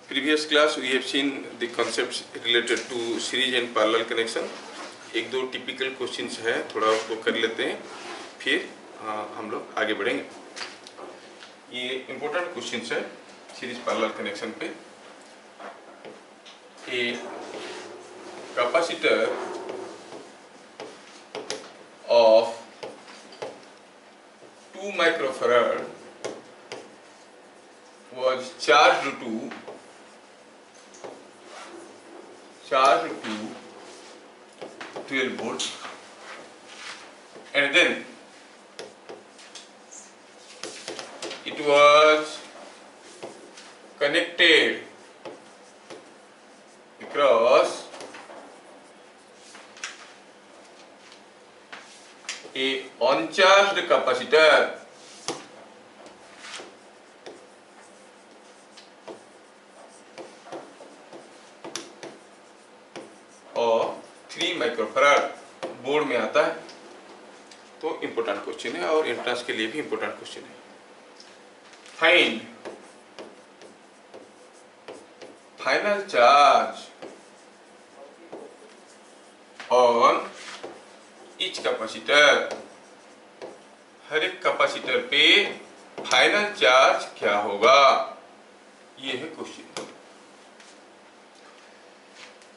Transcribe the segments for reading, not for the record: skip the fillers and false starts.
previous class we have seen the concepts related to series and parallel connection. एक दो typical questions है, थोड़ा उसको कर लेते हैं, फिर हम लोग आगे बढ़ेंगे. ये इम्पोर्टेंट क्वेश्चंस है सीरीज पैरेलल कनेक्शन पे. A capacitor of 2 microfarad was charged to 12 volts, and then it was connected across a uncharged capacitor और 3 माइक्रोफैराड. बोर्ड में आता है तो इम्पोर्टेंट क्वेश्चन है और एंट्रेंस के लिए भी इम्पोर्टेंट क्वेश्चन है. Find final charge on each capacitor. हर एक कैपेसिटर पे फाइनल चार्ज क्या होगा, ये है क्वेश्चन.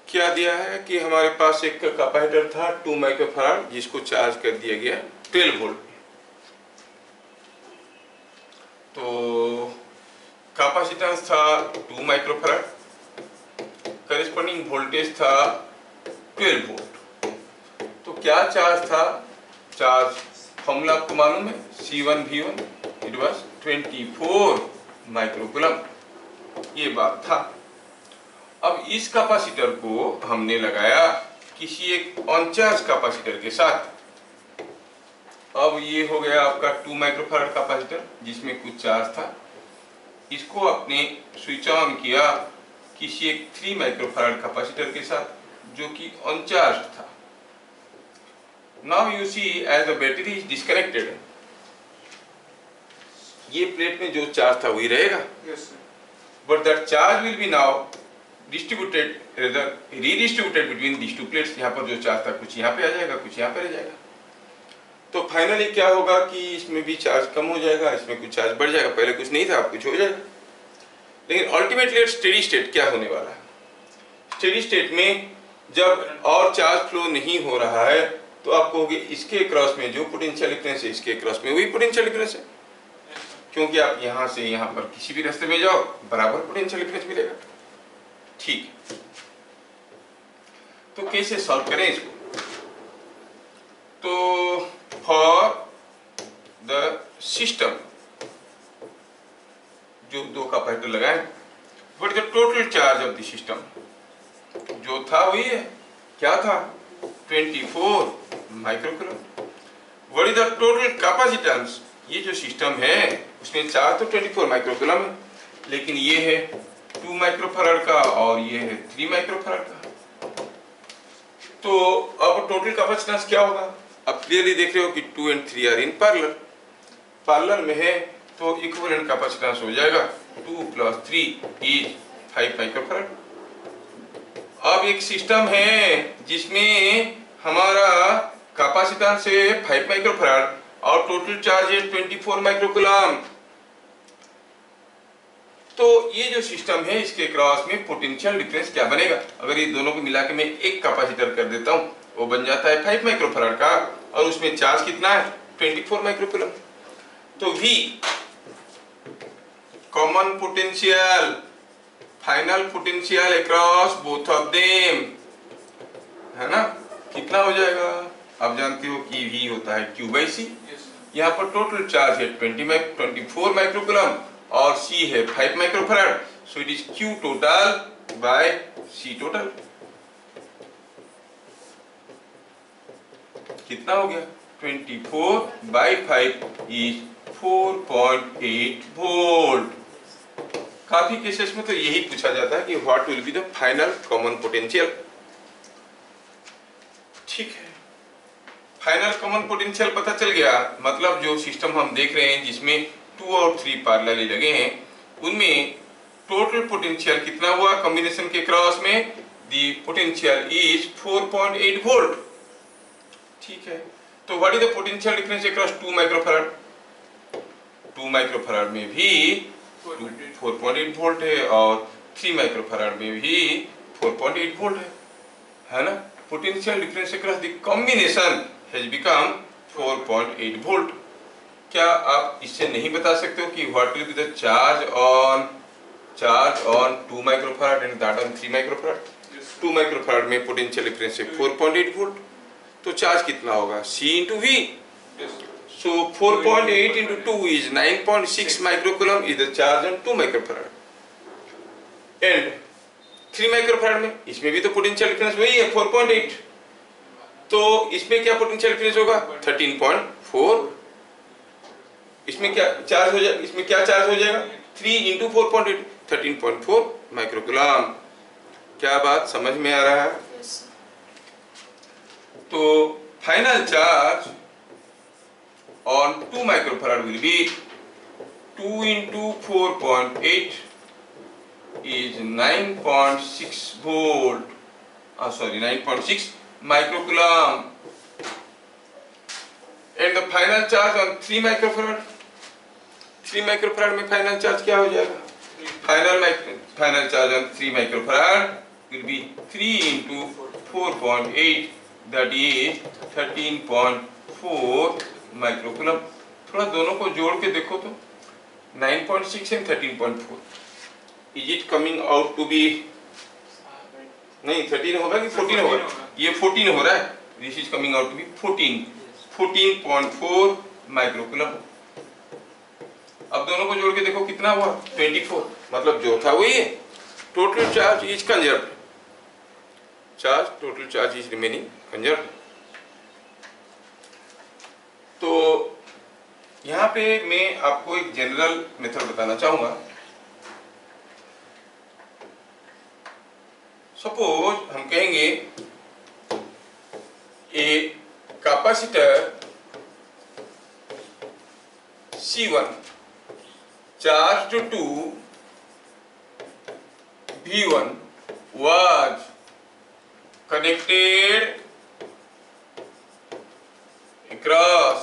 क्या दिया है कि हमारे पास एक कैपेसिटर था 2 माइक्रोफैराड जिसको चार्ज कर दिया गया 12 वोल्ट. तो कैपेसिटेंस था 2 माइक्रोफैराड, करेस्पॉन्डिंग वोल्टेज था 12 वोल्ट. तो क्या चार्ज था, चार्ज फॉर्मूला आपको मालूम है, C1V1 इट वाज 24 माइक्रोकूलम. ये बात था. अब इस कैपेसिटर को हमने लगाया किसी एक अनचार्ज कैपेसिटर के साथ. अब ये हो गया आपका 2 माइक्रोफैराड कैपेसिटर जिसमें कुछ चार्ज था. इसको आपने स्विच ऑन किया किसी एक 3 माइक्रोफैराड कैपेसिटर के साथ जो कि अनचार्ज था. Now you see as the battery is disconnected, ये प्लेट में जो चार्ज था वही रहेगा. yes, but that charge will be now distributed, rather redistributed between these two plates. यहाँ पर जो चार्ज था कुछ यहाँ पे आ जाएगा, कुछ यहाँ पे रह जाएगा. तो फाइनली क्या होगा कि इसमें भी चार्ज कम हो जाएगा, इसमें कुछ चार्ज बढ़ जाएगा. पहले कुछ नहीं था, अब कुछ हो जाएगा. लेकिन अल्टीमेटली स्टेडी स्टेट क्या होने वाला है, स्टेडी स्टेट में जब और चार्ज फ्लो नहीं हो रहा है तो आप कहोगे इसके क्रॉस में जो पोटेंशियल डिफरेंस है इसके क्रॉस में वही पोटेंशियल डिफरेंस है, क्योंकि आप यहाँ से यहाँ पर किसी भी रास्ते में जाओ बराबर पोटेंशियल डिफरेंस मिलेगा. ठीक, तो कैसे सॉल्व करें इसको. तो फॉर द सिस्टम जो दो कैपेसिटर लगाए, what is the total charge of the system. जो था वही है, क्या था 24 microcoulomb. What is the total capacitance. ये जो सिस्टम है उसमें चार्ज तो 24 माइक्रोकूलम है, लेकिन ये है 2 माइक्रोफैराड का और ये है 3 माइक्रोफैराड का. तो अब टोटल कैपेसिटेंस क्या होगा. अब क्लियरली देख रहे हो कि 2 and 3 are in parallel. Parallel में है तो इक्विवेलेंट कैपेसिटेंस हो जाएगा 2 + 3 इज 5 माइक्रोफैराड. अब एक सिस्टम है जिसमें हमारा कैपेसिटेंस है 5 माइक्रोफैराड और टोटल चार्ज है 24 माइक्रोकूलम. तो ये जो सिस्टम है इसके क्रॉस में पोटेंशियल डिफरेंस क्या बनेगा. अगर ये दोनों को मिला के मैं एक कैपेसिटर कर देता हूँ, वो बन जाता है 5 माइक्रोफैराड का और उसमें चार्ज कितना है 24 माइक्रोकूलम. तो V common potential, final potential across both of them, है ना, कितना हो जाएगा. आप जानते हो कि V होता है Q/C. यहाँ पर टोटल चार्ज है 24 माइक्रोकूलम और C है 5 microfarad. So it is Q total by C total. कितना हो गया 24/5 इज 4.8 वोल्ट. काफी केसेस में तो यही पूछा जाता है कि what will be the final common potential. ठीक है, फाइनल कॉमन पोटेंशियल पता चल गया. मतलब जो सिस्टम हम देख रहे हैं जिसमें 2 और 3 पैरेलली लगे हैं, उनमें टोटल टोटल पोटेंशियल कितना हुआ कॉम्बिनेशन के क्रॉस में, दी पोटेंशियल इज 4.8 वोल्ट। ठीक है, तो what is the potential difference across 2 microfarad? 2 microfarad में भी 4.8 वोल्ट है और 3 माइक्रोफैराड में भी 4.8 वोल्ट है ना। Potential difference across the combination has become 4.8 volt. क्या आप इससे नहीं बता सकते हो कि what will be the charge on 2 microfarad and that on 3 microfarad? 2 microfarad में पोटेंशियल डिफरेंस है 4.8 वोल्ट, तो चार्ज कितना होगा? C into V. So 4.8 into 2 is 9.6 microcoulomb is the charge on 2 microfarad. And 3 microfarad में इसमें भी तो पोटेंशियल डिफरेंस वही है 4.8, तो इसमें क्या पोटेंशियल डिफरेंस होगा? 13.4। इसमें क्या चार्ज हो जाएगा? इसमें क्या चार्ज हो जाएगा? 3 into 4.8 13.4 माइक्रोकूलम्ब। क्या बात समझ में आ रहा है? तो final charge on 2 microfarad will be 2 into 4.8 is 9.6 volt. Sorry, 9.6 microcoulomb. And the final charge on 3 microfarad. 3 microfarad में फाइनल चार्ज क्या हो जाएगा? Final charge on 3 microfarad will be 3 into 4.8 that is 13.4 microcoulomb. थोड़ा दोनों को जोड़ के देखो तो 9.6 and 13.4 is it coming out to be, नहीं 13 होगा कि 14 होगा? ये 14 हो रहा है, this is coming out to be 14.4 microcoulomb. अब दोनों को जोड़ के देखो कितना हुआ? 24, मतलब जो था वही है। Total charge is conserved, total charge is remaining conserved. तो यहाँ पे मैं आपको एक जनरल मेथड बताना चाहूंगा। सपोज हम कहेंगे a capacitor C1 charged to V1 was connected across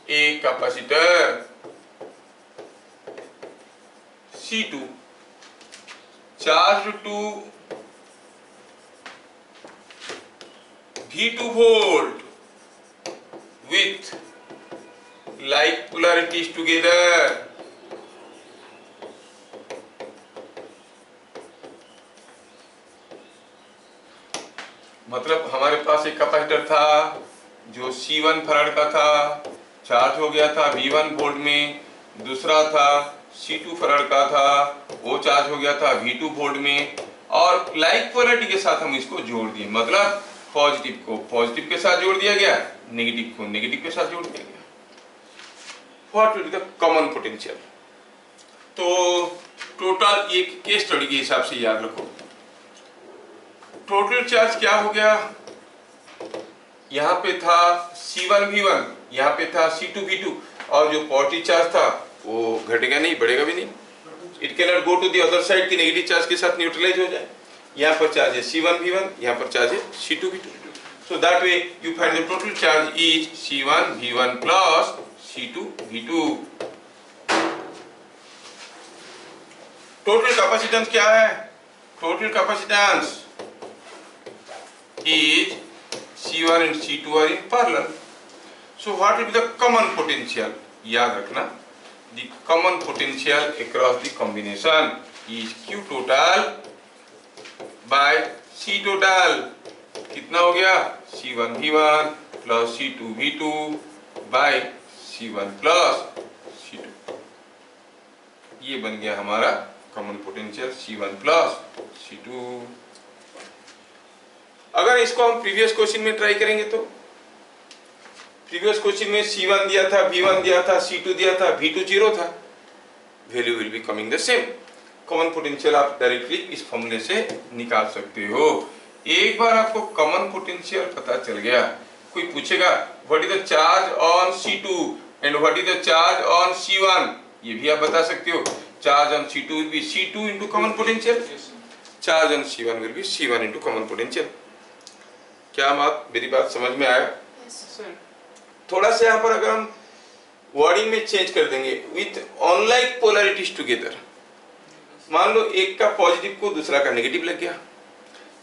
a capacitor C2 charged to V2 volt with like polarities together. मतलब हमारे पास एक कैपेसिटर था जो C1 फराड का था, चार्ज हो गया था V1 वोल्ट में। दूसरा था C2 फराड का था, वो चार्ज हो गया था V2 वोल्ट में। और लाइक पोलैरिटी के साथ हम इसको जोड़ दिए, मतलब पॉजिटिव को पॉजिटिव के साथ जोड़ दिया गया, नेगेटिव को नेगेटिव के साथ जोड़ दिया गया। What will be the common potential? तो टोटल एक केस स्टडी के हिसाब से याद रखो, टोटल चार्ज क्या हो गया? यहाँ पे था C1 V1, यहाँ पे था C2 V2, और जो पॉजिटिव चार्ज था वो घटेगा नहीं, बढ़ेगा भी नहीं। It can not go to the other side की नेगेटिव चार्ज के साथ न्यूट्रलाइज हो जाए। यहाँ पर चार्ज है C1 V1, यहाँ पर चार्ज है C2 V2। So that way you find the total charge is C1 V1 plus C2 V2. Total capacitance क्या है? Total capacitance is C1 and C2 are in parallel. So what will be the common potential? याद रखना, the common potential across the combination is Q total by C total. कितना हो गया? C1 V1 plus C2 V2 by C1 plus C2। ये बन गया हमारा common potential C1 plus C2। अगर इसको हम प्रीवियस क्वेश्चन में ट्राई करेंगे तो प्रीवियस क्वेश्चन में C1 दिया था, V1 दिया था, C2 दिया था, V2 0 था, value will be coming the same. Common potential आप डायरेक्टली इस फॉर्मूले से निकाल सकते हो। एक बार आपको कॉमन पोटेंशियल पता चल गया, कोई पूछेगा what is the charge on C2 and what is the charge on C1, ये भी आप बता सकते हो। charge on C2 will be C2 into common potential, charge on C1 will be C1 into common potential. क्या मेरी बात समझ में आया? थोड़ा सा यहाँ पर अगर हम वर्डिंग में चेंज कर देंगे, विथ अनलाइक पोलैरिटीज टुगेदर, मान लो एक का पॉजिटिव को दूसरा का नेगेटिव लग गया,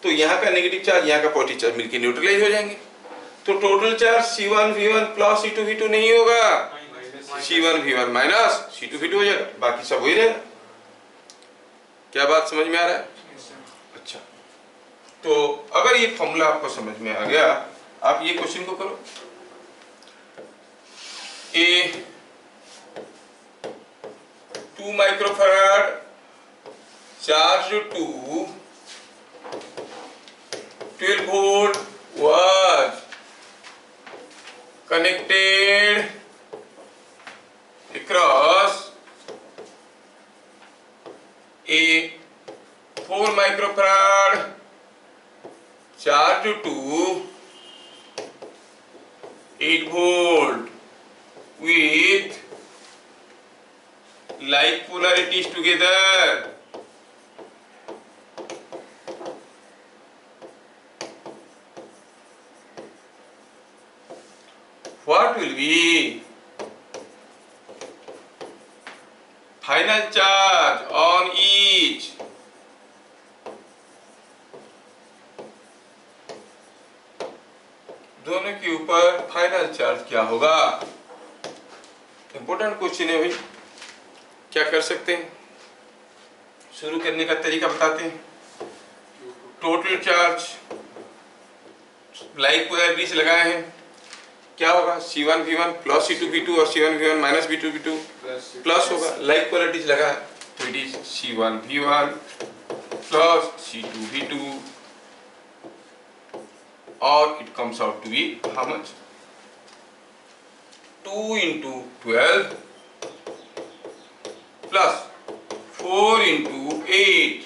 तो यहाँ का नेगेटिव चार्ज यहाँ का पॉजिटिव चार्ज मिलके न्यूट्रलाइज हो जाएंगे, तो total charge C1 V1 plus C2 V2 नहीं होगा, C1 V1 minus C2 V2 हो जाएगा, बाकी सब वही रहेगा। क्या बात समझ में आ रहा है? अच्छा, तो अगर ये फॉर्मूला आपको समझ में आ गया, आप ये क्वेश्चन को करो। A 2 microfarad charged to 12 volt was connected across a 4 microfarad charged to 8 volt with like polarities together. What will be final charge on each दोनों के ऊपर फाइनल चार्ज क्या होगा? इंपॉर्टेंट क्वेश्चन है भाई। क्या कर सकते हैं, शुरू करने का तरीका बताते हैं। टोटल चार्ज लाइक पोलैरिटीज लगाए हैं, क्या होगा? C1 V1 plus C2 V2 और C1 V1 minus B2 V2 plus होगा, लाइक पोलैरिटीज लगा है, तो it is C1 V1 plus C2 V2 और it comes out to be how much? 2 into 12 plus 4 into 8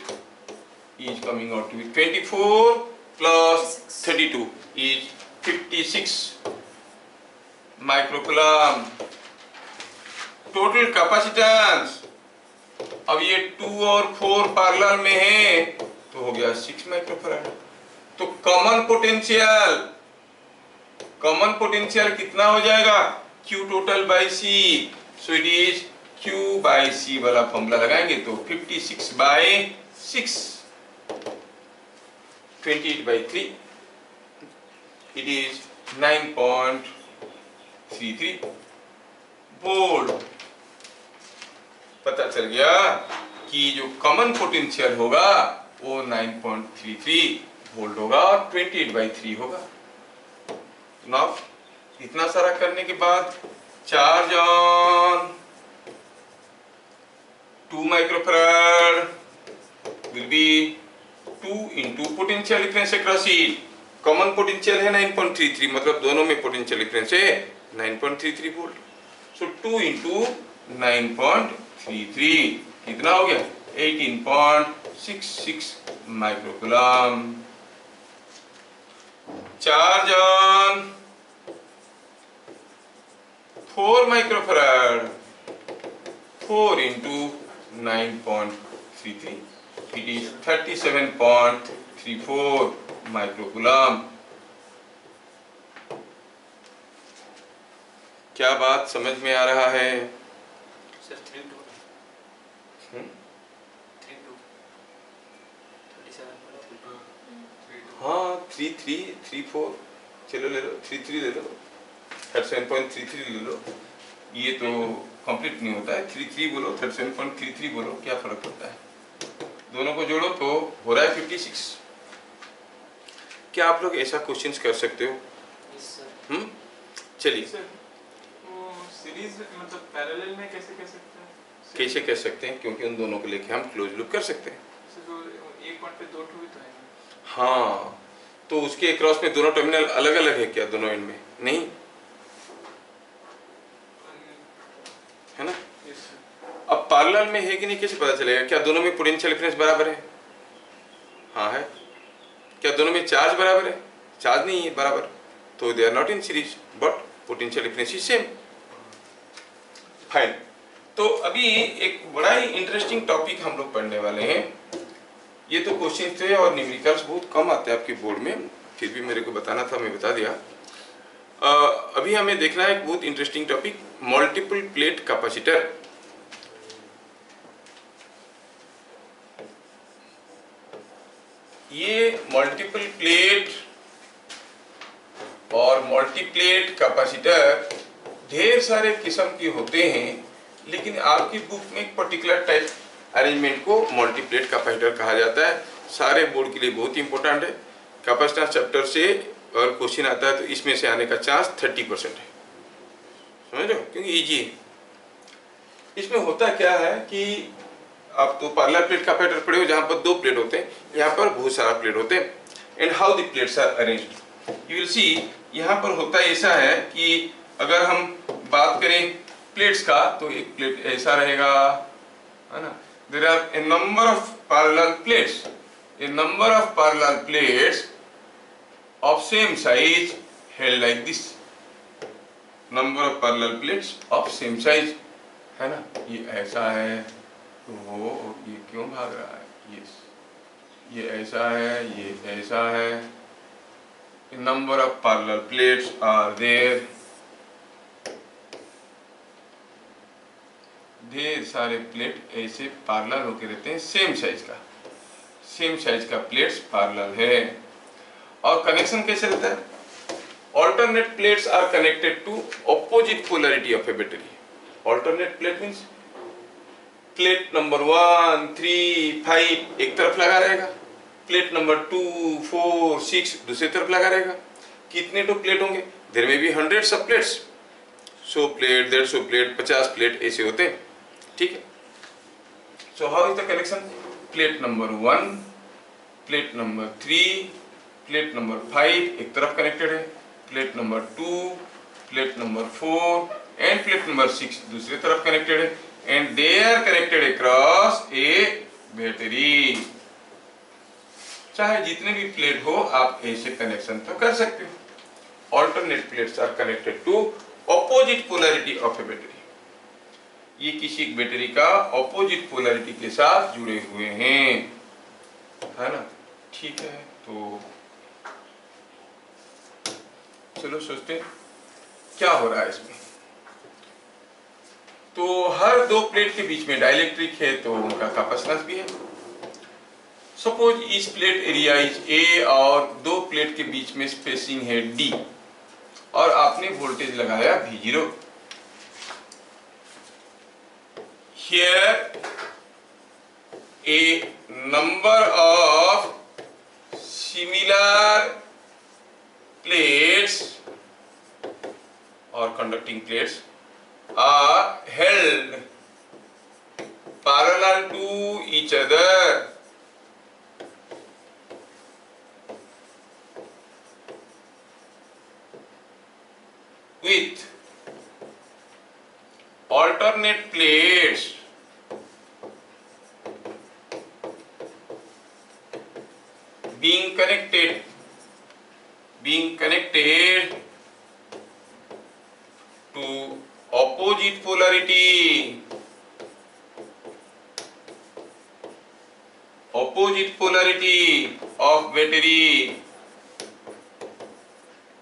is coming out to be 24 plus 32 is 56 microcoulomb. Total capacitance, अब ये 2 और 4 parallel में है तो हो गया 6 माइक्रोफैराड। तो कॉमन पोटेंशियल कितना हो जाएगा? Q total by C, so it is Q by C वाला फॉर्मूला लगाएंगे तो 56 by 6 28 by 3 it is 9.33 volt. पता चल गया कि जो कॉमन पोटेंशियल होगा वो 9.33 वोल्ट होगा और 28/3 होगा। नाउ इतना सारा करने के बाद charge on 2 microfarad will be 2 into potential difference across it. Common potential है 9.33, मतलब दोनों में पोटेंशियल डिफरेंस है 9.33 वोल्ट। सो 2 into 9.33 कितना हो गया? 18.66 microcoulomb. Charge on 4 microfarad 4 into 9.33 it is 37.34 microcoulomb. क्या बात समझ में आ रहा है? सर 3 2 हाँ 3334 चलो ले लो, 33 ले लो, 37.33 ले लो। ये तो कंप्लीट नहीं होता है, 33 बोलो 37.33 बोलो, क्या फर्क पड़ता है? दोनों को जोड़ो तो हो रहा है 56। क्या आप लोग ऐसा क्वेश्चंस कर सकते हो? चलिए सीरीज मतलब पैरेलल में कैसे कह सकते हैं? कैसे कह सकते हैं? क्योंकि उन दोनों को लेके हम क्लोज लूप कर सकते हैं। तो एक पॉइंट पे 2 भी तो है ना? हाँ, तो उसके अक्रॉस में दोनों टर्मिनल अलग अलग है क्या? दोनों एंड में नहीं है ना? अब पैरेलल में है कि नहीं कैसे पता चलेगा? क्या दोनों में पोटेंशियल डिफरेंस बराबर है? हाँ है। क्या दोनों में चार्ज बराबर है? चार्ज नहीं है बराबर, तो they are not in series but potential difference is same. Fine. तो अभी एक बड़ा ही इंटरेस्टिंग टॉपिक हम लोग पढ़ने वाले हैं। ये तो क्वेश्चन थे और न्यूमेरिकल्स बहुत कम आते हैं आपके बोर्ड में, फिर भी मेरे को बताना था, मैं बता दिया। अभी हमें देखना है एक बहुत interesting topic, multiple plate capacitor. ये मल्टीपल प्लेट और मल्टीप्लेट कैपेसिटर ढेर सारे किस्म के होते हैं, लेकिन आपकी बुक में एक पर्टिकुलर टाइप अरेंजमेंट को मल्टीप्लेट कैपेसिटर कहा जाता है। सारे बोर्ड के लिए बहुत इंपॉर्टेंट है। कैपेसिटेंस चैप्टर से अगर क्वेश्चन आता है तो इसमें से आने का चांस 30% है, समझ रहे हो, क्योंकि इजी है। इसमें होता क्या है कि आप तो पैरेलल प्लेट कैपेसिटर पढ़े हो, जहाँ पर 2 प्लेट होते हैं, यहाँ पर बहुत सारा प्लेट होते हैं। And how the plates are arranged, you will see. यहाँ पर होता ऐसा है कि अगर हम बात करें प्लेट्स का, तो एक प्लेट ऐसा रहेगा, है ना। There are a number of parallel plates, a number of parallel plates of same size held like this, number of parallel plates of same size, है ना। ये ऐसा है तो वो ये क्यों भाग रहा है, ये ऐसा है, ये ऐसा है। Number of parallel plates are there, ढेर सारे प्लेट ऐसे पैरेलल होके रहते हैं, सेम साइज का प्लेट्स पैरेलल है। और कनेक्शन कैसे रहता है, alternate plates are connected to opposite polarity of a battery. Alternate plate means plate number 1, 3, 5 एक तरफ लगा रहेगा, प्लेट नंबर 2, 4, 6 दूसरी तरफ लगा रहेगा। कितने तो प्लेट होंगे, there may be hundreds of plates, 100 plate, 150 plate, 50 plate ऐसे होते हैं, ठीक है। So how is the connection, plate number 1, plate number 3, plate number 5 एक तरफ कनेक्टेड है, plate number 2, plate number 4 and plate number 6 दूसरी तरफ कनेक्टेड है, and they are connected across a battery. चाहे जितने भी प्लेट हो आप ऐसे कनेक्शन तो कर सकते हो। Alternate plates are connected to opposite polarity of a battery, ये किसी एक बैटरी का ऑपोजिट पोलैरिटी के साथ जुड़े हुए हैं, है ना, ठीक है। तो चलो सोचते हैं क्या हो रहा है इसमें। तो हर 2 प्लेट के बीच में डाइलेक्ट्रिक है तो उनका कैपेसिटेंस भी है। सपोज इस प्लेट एरिया इज ए और 2 प्लेट के बीच में स्पेसिंग है डी, और आपने वोल्टेज लगाया V0। Here a number of similar plates or conducting plates are held parallel to each other with alternate plates being connected to opposite polarity of battery,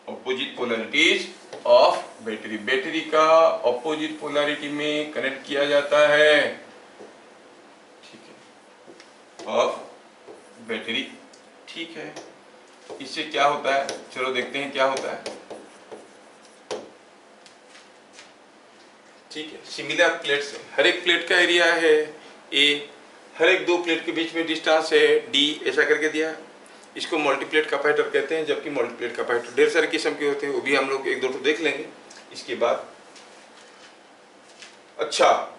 opposite polarities of battery, battery का opposite polarity में connect किया जाता है, ठीक है, of battery, ठीक है। इससे क्या होता है, चलो देखते हैं क्या होता है, ठीक है। सिमिलर प्लेट्स, हर एक प्लेट का एरिया है ए, हर एक 2 प्लेट के बीच में डिस्टेंस है डी, ऐसा करके दिया। इसको मल्टीप्लेट कैपेसिटर कहते हैं, जबकि मल्टीप्लेट कैपेसिटर ढेर सारे किस्म के होते हैं, वो भी हम लोग 1-2 तो देख लेंगे इसके बाद। अच्छा,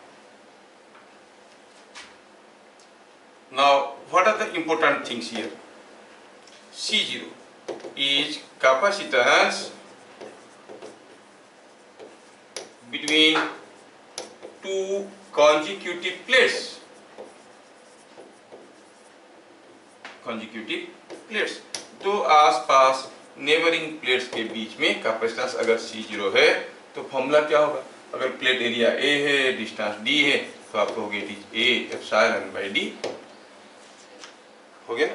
now what are the important things here. C0 is capacitance between 2 consecutive plates, तो आसपास नेबरिंग प्लेट्स के बीच में कैपेसिटेंस अगर C0 है तो फॉर्मूला क्या होगा, अगर प्लेट एरिया ए है, डिस्टेंस डी है, तो आप कहोगे it is A epsilon by D. हो गया ना,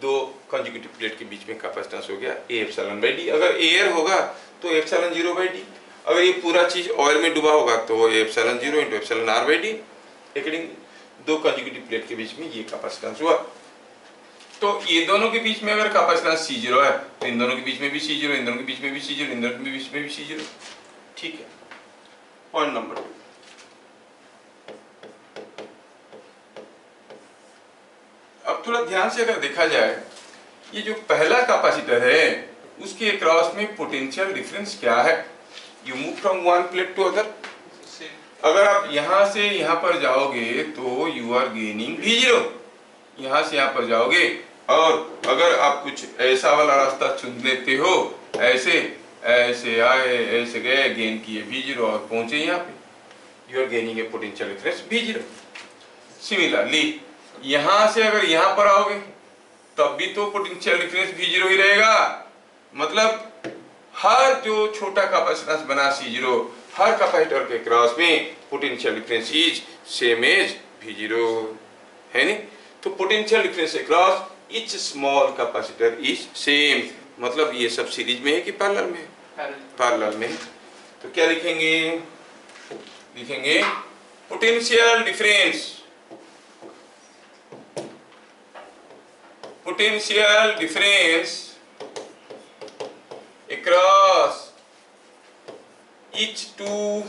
दो कंसेक्यूटिव प्लेट के बीच में कैपेसिटेंस हो गया ए एप्सिलॉन बाई डी। अगर एयर होगा तो एप्सिलॉन 0 बाई डी। अगर ये पूरा चीज ऑयल में डूबा होगा तो epsilon 0 into epsilon r by d. According दो कंसेक्यूटिव प्लेट के बीच में ये कैपेसिटेंस हुआ। तो ये दोनों के बीच में अगर कैपेसिटेंस C0 है तो इन दोनों के बीच में भी C0, इन दोनों के बीच में भी C0, इन दोनों के बीच में भी C0। ठीक है, पॉइंट नंबर 2। अब थोड़ा ध्यान से अगर देखा जाए, ये जो पहला कैपेसिटर है उसके अक्रॉस में पोटेंशियल डिफरेंस क्या है? You move from one plate to other. अगर आप यहां से यहां पर जाओगे तो यू आर गेनिंग V0, यहां से यहां पर जाओगे। और अगर आप कुछ ऐसा वाला रास्ता चुन लेते हो, ऐसे ऐसे आए ऐसे गए, गेन किए V0 और पहुंचे यहाँ पे, you are gaining a potential difference V0। Similarly यहां से अगर यहां पर आओगे तब भी तो पोटेंशियल डिफरेंस V0 ही रहेगा। मतलब हर जो छोटा कैपेसिटेंस बना C0, हर कैपेसिटर के क्रॉस में potential difference is same as V0, है नहीं? तो potential difference across each small capacitor is same. मतलब ये सब सीरीज में है कि पैरेलल में है? पैरेलल में है। तो क्या लिखेंगे? लिखेंगे potential difference, potential difference across each two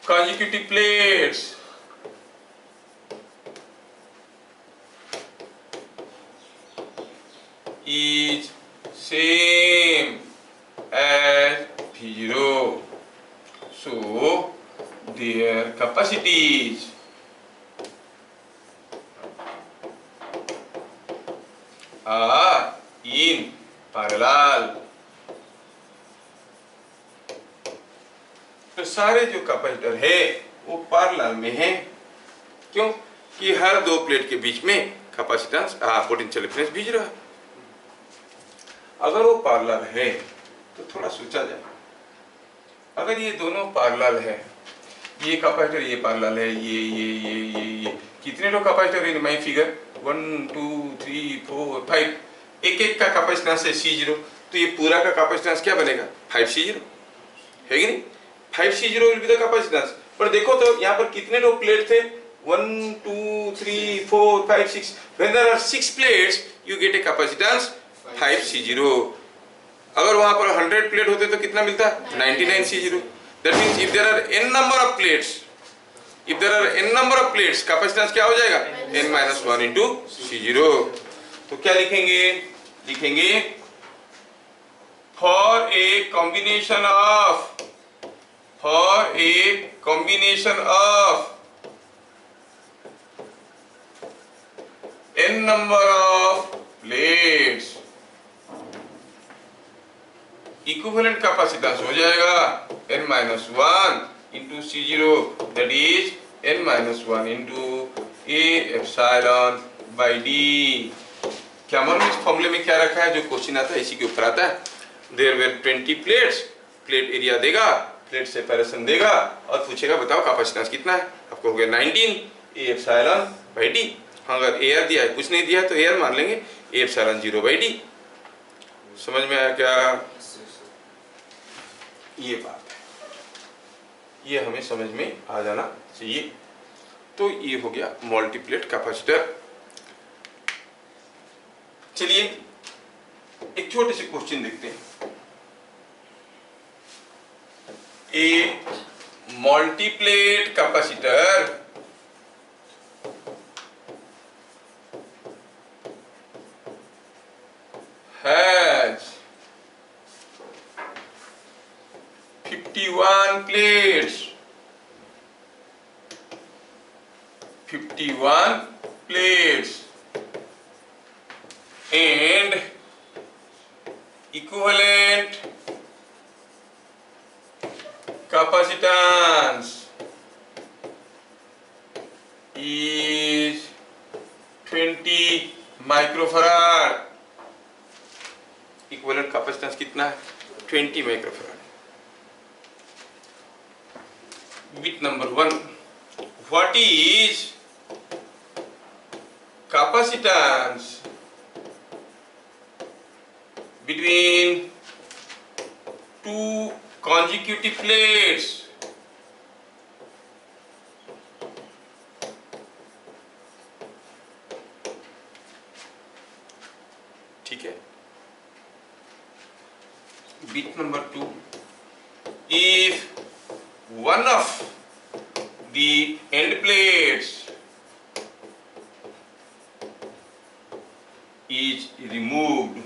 consecutive plates is same as V0. So their capacities are in parallel. तो सारे जो कैपेसिटर है वो पैरेलल में है। क्यों? कि हर दो प्लेट के बीच में कैपेसिटेंस पोटेंशियल डिफरेंस V0 है। अगर वो पैरेलल है तो थोड़ा सोचा जाए, अगर ये दोनों पैरेलल है, ये कैपेसिटर ये पैरेलल है, ये कितने दो कैपेसिटर इन माय फिगर? 1 2 3 4 5, एक एक का कैपेसिटेंस है C0, तो ये पूरा का कैपेसिटेंस क्या बनेगा? 5C0, है कि नहीं? 5C0 will be the capacitance. पर देखो तो यहाँ पर कितने दो प्लेट थे? 1 2 3 4 5 6। When there are 6 plates you get a capacitance 5C0। अगर वहां पर 100 प्लेट होते तो कितना मिलता? 99C0। That means if there are n number of plates, if there are n number of plates, capacitance क्या हो जाएगा? n-1 into C0। तो क्या लिखेंगे? लिखेंगे for a combination of n number of plates, equivalent capacitance हो जाएगा n-1 into C0, that is n-1 into a epsilon by D. क्या मालूम इस फॉर्मूले में क्या रखा है? जो क्वेश्चन आता है इसी के ऊपर आता है। There were 20 plates, plate area देगा, प्लेट सेपरेशन देगा और पूछेगा बताओ कैपेसिटेंस कितना है? आपको हो गया 19 ए एप्सिलॉन बाई डी। अगर एयर दिया है, कुछ नहीं दिया है तो एयर मान लेंगे, ए एप्सिलॉन 0 बाई डी। समझ में आया क्या? ये बात है, ये हमें समझ में आ जाना चाहिए। तो ये हो गया मल्टीप्लेट कैपेसिटर। चलिए एक छोटे से क्वेश्चन देखते हैं। ए multiplet capacitor has 51 plates, 51 plates and equivalent capacitance is 20 microfarad. Equivalent capacitance कितना है? 20 microfarad. Bit number 1. What is capacitance between two consecutive plates? ठीक है. Bit number 2. If one of the end plates is removed,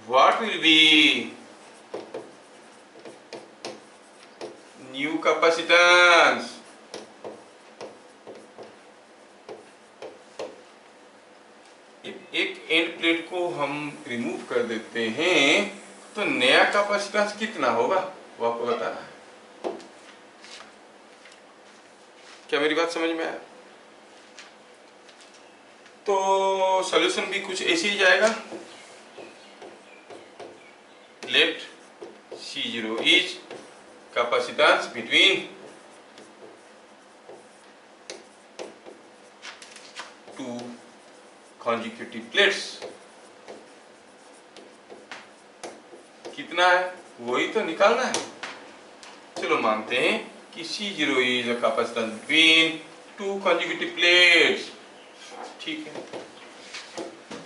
what will be new capacitance? एक end plate को हम remove कर देते हैं तो नया कैपेसिटेंस कितना होगा वो आपको बताना है. क्या मेरी बात समझ में आया? तो सॉल्यूशन भी कुछ ऐसे ही जाएगा. Let C0 is capacitance between two consecutive plates. कितना है वही तो निकालना है. चलो मानते हैं कि C0 is a capacitance between two consecutive plates. ठीक है.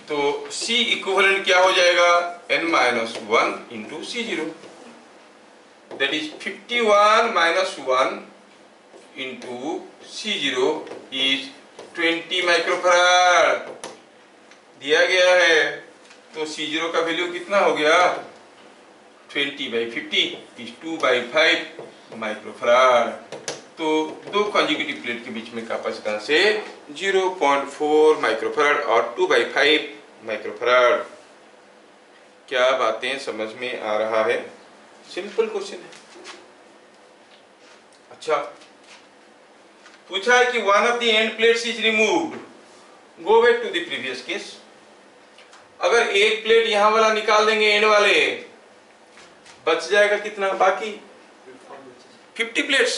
तो C equivalent क्या हो जाएगा? n-1 into C0. That is 51 minus 1 into C0 is 20 microfarad दिया गया है. तो C0 का वैल्यू कितना हो गया? 20/50 is 2/5 माइक्रोफैराड. तो दो कॉन्जिक्यूटिव प्लेट के बीच में कैपेसिटेंस है 0.4 माइक्रोफैराड और 2/5 माइक्रोफैराड. क्या बातें समझ में आ रहा है? सिंपल क्वेश्चन है. अच्छा, पूछा है कि one of the end plates is removed. Go back to the previous case. अगर एक प्लेट यहां वाला निकाल देंगे एंड वाले, बच जाएगा कितना बाकी? 50 प्लेट्स.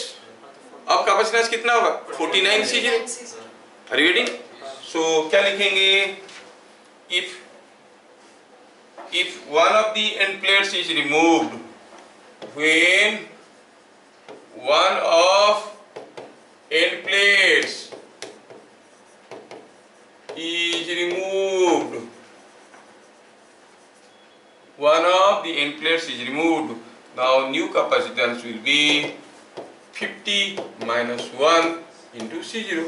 अब कैपेसिटेंस कितना होगा? 49 C0. Are you getting? सो क्या लिखेंगे? If one of the end plates is removed, when one of end plates is removed, one of the end plates is removed. Now new capacitance will be 50 minus 1 into C0,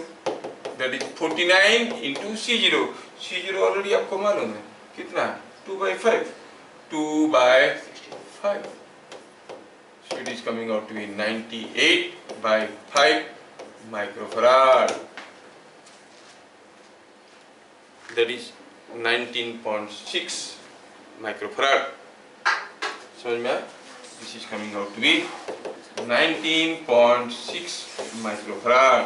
that is 49 into C0. C0 already आपको मालूम है कितना है? 2/5. 2/5. So it is coming out to be 98/5 microfarad. That is 19.6 microfarad. समझ में आया? This is coming out to be 19.6 microfarad.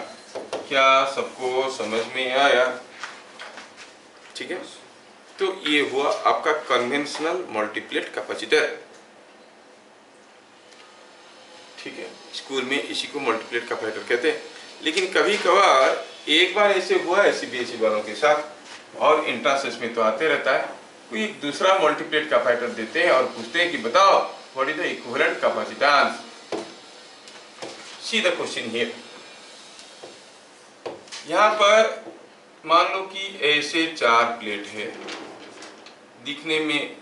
क्या सबको समझ में आया? ठीक है. तो ये हुआ आपका कन्वेंशनल मल्टीप्लेट कैपेसिटर. ठीक है. स्कूल में इसी को मल्टीप्लेट कैपेसिटर कहते हैं. लेकिन कभी कभार एक बार ऐसे हुआ है CBSE वालों के साथ, और एंट्रेंस में तो आते रहता है, कोई दूसरा मल्टीप्लेट कैपेसिटर देते हैं और पूछते हैं कि बताओ what is the equivalent capacitance. See the question here. यहाँ पर मान लो कि ऐसे 4 प्लेट है, दिखने में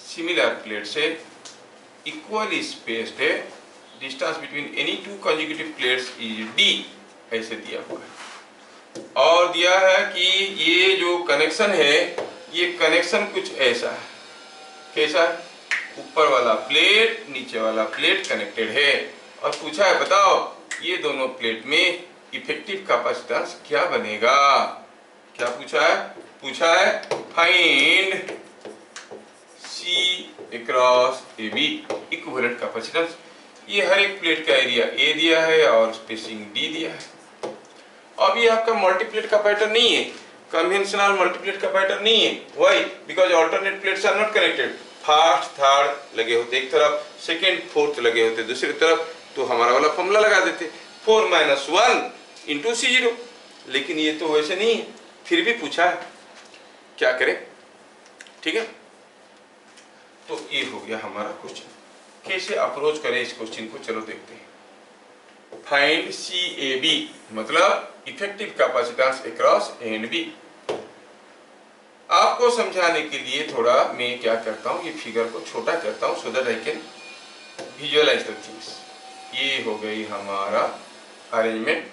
सिमिलर प्लेट से, इक्वली स्पेस्ड है. Distance between any two consecutive plates is d, ऐसे दिया हुआ है. और दिया है कि ये जो कनेक्शन है, ये कनेक्शन कुछ ऐसा है. कैसा? ऊपर वाला प्लेट नीचे वाला प्लेट कनेक्टेड है. और पूछा है बताओ ये दोनों प्लेट में इफेक्टिव कैपेसिटेंस क्या बनेगा. क्या पूछा है? पूछा है find C across AB equivalent capacitance. ये हर एक प्लेट का एरिया A दिया है और स्पेसिंग D दिया है. अब ये आपका मल्टीप्लेट कैपेसिटर नहीं है, कन्वेंशनल मल्टीप्लेट कैपेसिटर नहीं है. Why? Because alternate plates are not connected. First third लगे होते एक तरफ, सेकेंड फोर्थ लगे होते दूसरी तरफ, तो हमारा वाला फॉर्मूला लगा देते 4 माइनस 1 इंटू C0। लेकिन ये तो वैसे नहीं है, फिर भी पूछा है, क्या करें? ठीक है, तो ये हो गया हमारा क्वेश्चन। कैसे अप्रोच करें इस क्वेश्चन को, चलो देखते हैं। फाइंड CAB मतलब effective capacitance across A and B। आपको समझाने के लिए थोड़ा मैं क्या करता हूँ, ये फिगर को छोटा करता हूँ so that I can visualise the things. ये हो गई हमारा अरेंजमेंट,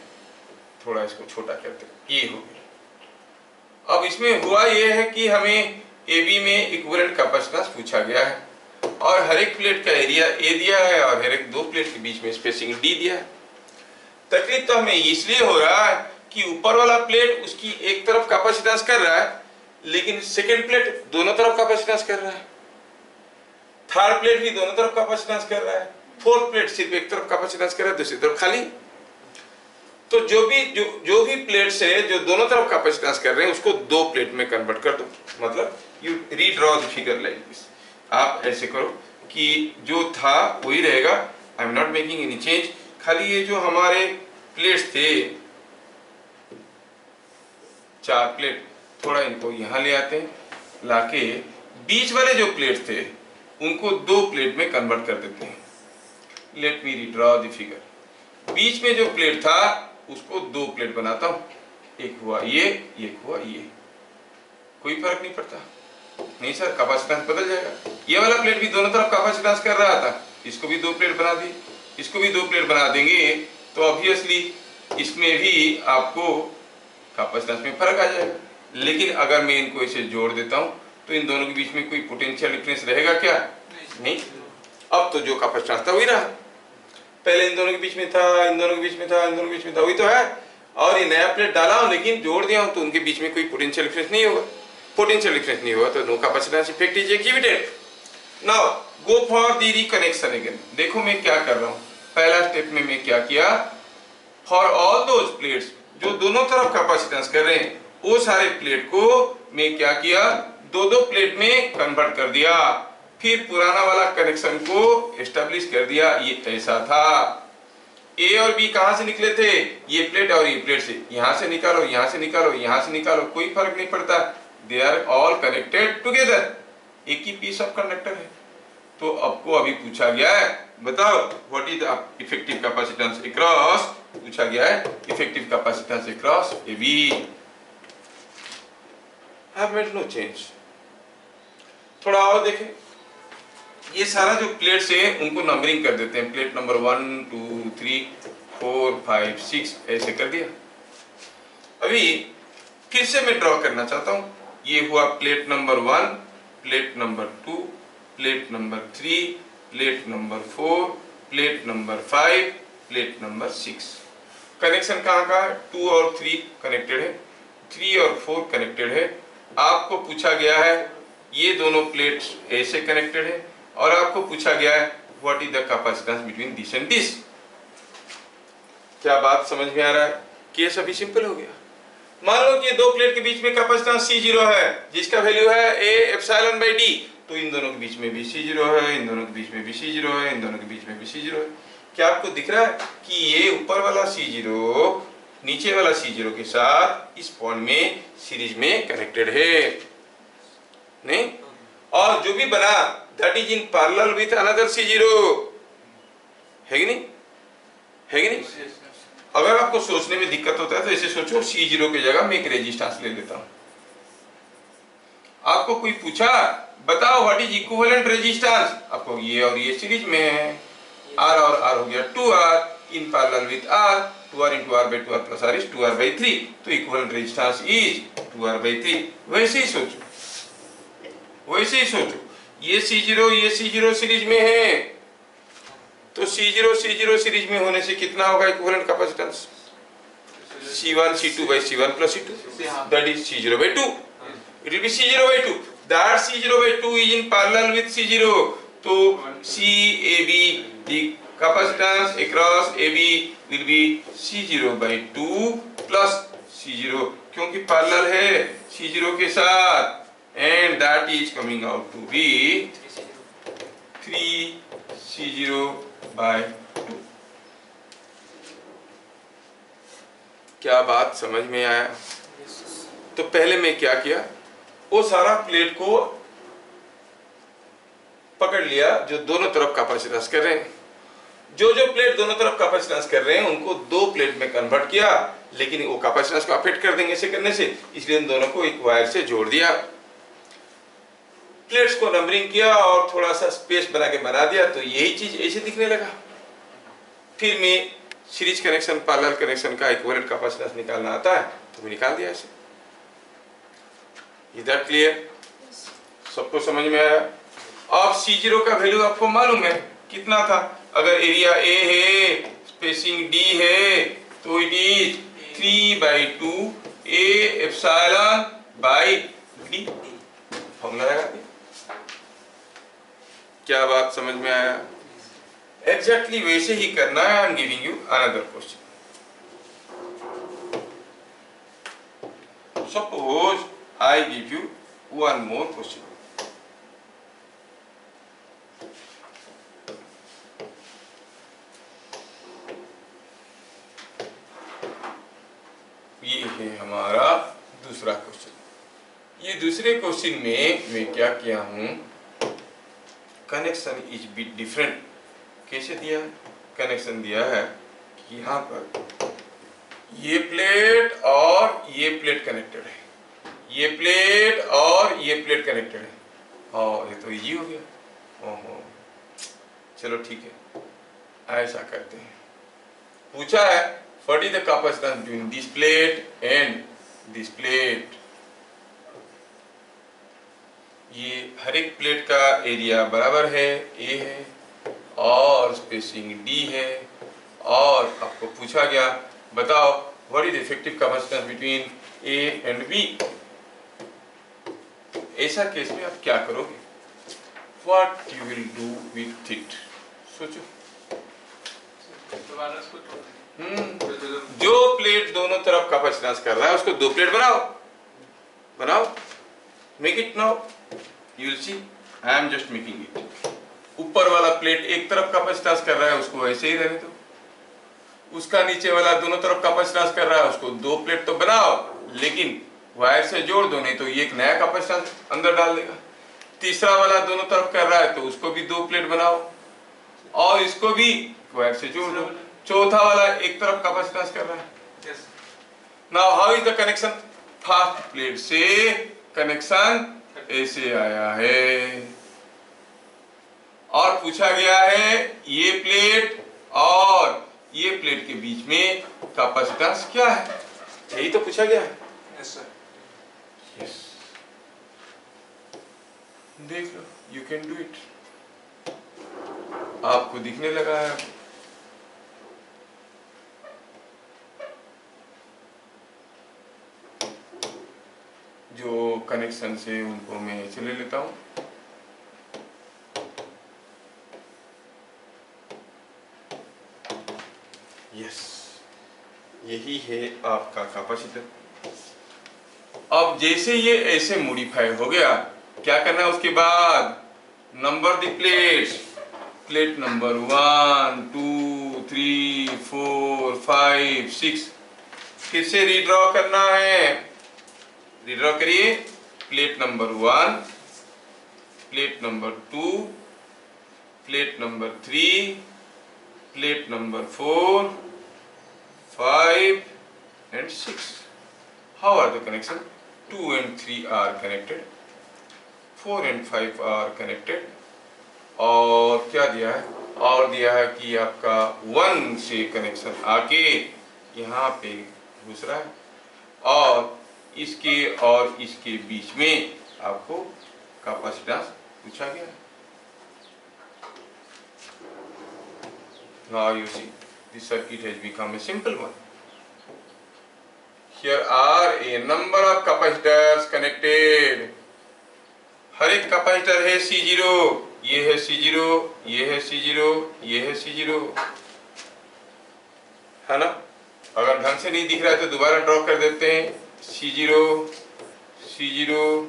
थोड़ा इसको छोटा करते हैं, ये हो गई। अब इसमें हुआ ये है कि हमें AB में इक्विवेलेंट कैपेसिटेंस पूछा गया है और हर एक प्लेट का एरिया A दिया है और हर एक दो प्लेट के बीच में स्पेसिंग D दिया है। तकलीफ तो हमें इसलिए हो रहा है कि ऊपर वाला प्लेट उसकी एक तरफ कैपेसिटेंस कर रहा है, लेकिन सेकेंड प्लेट दोनों तरफ कैपेसिटेंस कर रहा है, थर्ड प्लेट भी दोनों तरफ कैपेसिटेंस कर रहा है, फोर्थ प्लेट सिर्फ एक तरफ कैपेसिटेंस कर रहा है, दूसरी तरफ खाली। तो जो भी प्लेट्स है जो दोनों तरफ कैपेसिटेंस कर रहे हैं उसको दो प्लेट में कन्वर्ट कर दो। मतलब you redraw the figure like this. आप ऐसे करो कि जो था वही रहेगा, I am not making any change. खाली ये जो हमारे प्लेट्स थे, चार प्लेट, थोड़ा इनको यहाँ ले आते हैं, लाके बीच वाले जो प्लेट्स थे उनको दो प्लेट में कन्वर्ट कर देते हैं। Let me redraw the figure. बीच में जो प्लेट था उसको दो प्लेट बनाता हूँ, एक हुआ ये, एक हुआ ये। कोई फर्क नहीं पड़ता। नहीं सर, कैपेसिटेंस बदल जाएगा। ये वाला प्लेट भी दोनों तरफ कैपेसिटेंस कर रहा था, इसको भी दो प्लेट बना दी, इसको भी दो प्लेट बना देंगे तो ऑब्वियसली इसमें भी आपको कैपेसिटेंस में फर्क आ जाएगा। लेकिन अगर मैं इनको इसे जोड़ देता हूँ तो इन दोनों के बीच में कोई पोटेंशियल डिफरेंस रहेगा क्या? नहीं। अब तो जो कैपेसिटेंस था वही रहा, पहले इन दोनों के बीच में था, इन दोनों के बीच में था, इन दोनों के बीच में था, वही तो है। और ये नया प्लेट डाला हूं लेकिन जोड़ दिया हूं तो उनके बीच में कोई पोटेंशियल डिफरेंस नहीं होगा। पोटेंशियल डिफरेंस नहीं होगा तो no capacitance effect is activated. Now go for the reconnection again. देखो मैं क्या कर रहा हूं। पहला स्टेप में मैं क्या किया, फॉर ऑल दोज प्लेट्स जो दोनों तरफ कैपेसिटेंस कर रहे हैं वो सारे प्लेट को मैं क्या किया, दो दो प्लेट में कन्वर्ट कर दिया। फिर पुराना वाला कनेक्शन को एस्टेब्लिश कर दिया। ये ऐसा था, ए और बी कहां से निकले थे, ये प्लेट और ये प्लेट से। यहां से निकालो, यहां से निकालो, यहां से निकालो, कोई फर्क नहीं पड़ता, they are all connected together, एक ही पीस ऑफ कंडक्टर है। तो आपको अभी पूछा गया है, बताओ what is the effective capacitance across, पूछा गया है effective capacitance across AB। Have made no change. थोड़ा और देखें, ये सारा जो प्लेट्स है उनको नंबरिंग कर देते हैं। प्लेट नंबर 1 2 3 4 5 6 ऐसे कर दिया। अभी फिर से मैं ड्रॉ करना चाहता हूं। ये हुआ plate number 1, plate number 2, plate number 3, plate number 4, plate number 5, plate number 6। Connection कहाँ का है, 2 और 3 कनेक्टेड है, 3 और 4 कनेक्टेड है। आपको पूछा गया है ये दोनों प्लेट्स ऐसे कनेक्टेड है और आपको पूछा गया है what is the capacitance between this and this. क्या बात समझ में आ रहा है? केस अभी सिंपल हो गया। मान लो कि ये दो प्लेट के बीच में कैपेसिटेंस C0 है जिसका वैल्यू है A एप्सिलॉन बाय D, तो इन दोनों के बीच में भी C0 है, इन दोनों के बीच में भी C0 है, इन दोनों के बीच में भी C0 है। क्या आपको दिख रहा है कि ये ऊपर वाला C0 नीचे वाला C0 के साथ इस पॉइंट में सीरीज में कनेक्टेड है? नहीं। और जो भी बना that is in parallel with another C0, है कि नहीं, है कि नहीं? अगर आपको सोचने में दिक्कत होता है तो ऐसे सोचो, C0 की जगह मैं एक रेजिस्टेंस ले लेता हूं। आपको कोई पूछा बताओ व्हाट इज इक्विवेलेंट रेजिस्टेंस, आपको ये और ये सीरीज में है, R और R हो गया 2R in parallel with R, 2R into R by 2R plus R is 2R by 3, तो equivalent resistance is 2R by 3। वैसे ही सोचो, वैसे ही सोचो, ये C0 सीरीज में है तो C0 सीरीज में होने से कितना होगा equivalent capacitance, C1 C2 by C1 plus C2, that is C0 by 2, it will be C0 by 2, that C0 by 2 is in parallel with C0, तो CAB, the capacitance across AB will be C0 by 2 plus C0, क्योंकि parallel है C0 के साथ, and that is coming out to be 3C0/2। क्या बात समझ में आया? तो पहले मैं क्या किया, वो सारा प्लेट को पकड़ लिया जो दोनों तरफ कैपेसिटेंस कर रहे हैं। जो जो प्लेट दोनों तरफ कैपेसिटेंस कर रहे हैं उनको दो प्लेट में कन्वर्ट किया, लेकिन वो कैपेसिटेंस को अफेक्ट कर देंगे ऐसे करने से, इसलिए उन दोनों को एक वायर से जोड़ दिया। प्लेट्स को नंबरिंग किया और थोड़ा सा स्पेस बना के बना दिया, तो यही चीज ऐसे दिखने लगा। फिर मैं सीरीज कनेक्शन, पैरेलल कनेक्शन का इक्विवेलेंट कैपेसिटेंस निकालना आता है तो मैं निकाल दिया ऐसे। Is that clear? सबको समझ में आया? अब C0 का वैल्यू आपको मालूम है कितना था। अगर एरिया A है, स्पेसिंग D है, तो it is 3/2 A epsilon by D। Formula लगा दिया। क्या बात समझ में आया? एग्जैक्टली वैसे ही करना है। I am giving you another question. Suppose I give you one more question. ये है हमारा दूसरा क्वेश्चन। ये दूसरे क्वेश्चन में मैं क्या किया हूं, कनेक्शन इज बिट डिफरेंट। कैसे दिया? कनेक्शन दिया है कि यहाँ पर ये प्लेट और ये प्लेट कनेक्टेड है, ये प्लेट और ये प्लेट कनेक्टेड है। और ये तो इजी हो गया। ओहो, चलो ठीक है, ऐसा करते हैं। पूछा है what is the capacitance between this plate and this plate. ये हर एक प्लेट का एरिया बराबर है, A है और स्पेसिंग D है। और आपको पूछा गया बताओ what is effective capacitance between A and B। ऐसा केस में आप क्या करोगे? What you will do with it? सोचो। दोबारा इसको जो प्लेट दोनों तरफ कैपेसिटेंस कर रहा है उसको दो प्लेट बनाओ, बनाओ, make it now. You will C I am just making it. ऊपर वाला प्लेट एक तरफ कैपेसिटेंस कर रहा है, उसको ऐसे ही रहने दो। उसका नीचे वाला दोनों तरफ कैपेसिटेंस कर रहा है, उसको दो प्लेट तो बनाओ, लेकिन वायर से जोड़ दो, नहीं तो ये एक नया कैपेसिटेंस अंदर डाल देगा। तीसरा वाला दोनों तरफ कर रहा है तो उसको भी दो प्लेट बनाओ और इसको भी वायर से जोड़ दो। चौथा वाला एक तरफ कैपेसिटेंस कर रहा है। Now how is the connection? First plate से कनेक्शन ऐसे आया है और पूछा गया है ये प्लेट और ये प्लेट के बीच में कैपेसिटेंस क्या है, यही तो पूछा गया है। Yes sir. यस, देख लो, यू कैन डू इट। आपको दिखने लगा है। जो कनेक्शन से उनको मैं ऐसे ले लेता हूं। यस, यही है आपका कैपेसिटर। अब जैसे ये ऐसे मॉडिफाई हो गया, क्या करना है उसके बाद? Number the plates. Plate number 1 2 3 4 5 6 फिर से रीड्रॉ करना है। रीड्रॉ करिए। Plate number 1, plate number 2, plate number 3, plate number 4, 5 and 6. How are the connection? 2 and 3 are connected, 4 and 5 are connected. और क्या दिया है? और दिया है कि आपका 1 से कनेक्शन आके यहाँ पे घुस रहा है और इसके और इसके बीच में आपको कैपेसिटेंस पूछा गया है। Now you see the circuit has become a simple one. Here are a number of capacitors connected. हर एक कैपेसिटर है C0, ये है C0, ये है C0, ये है C0, है ना? अगर ढंग से नहीं दिख रहा है तो दोबारा ड्रॉ कर देते हैं। C0, C0,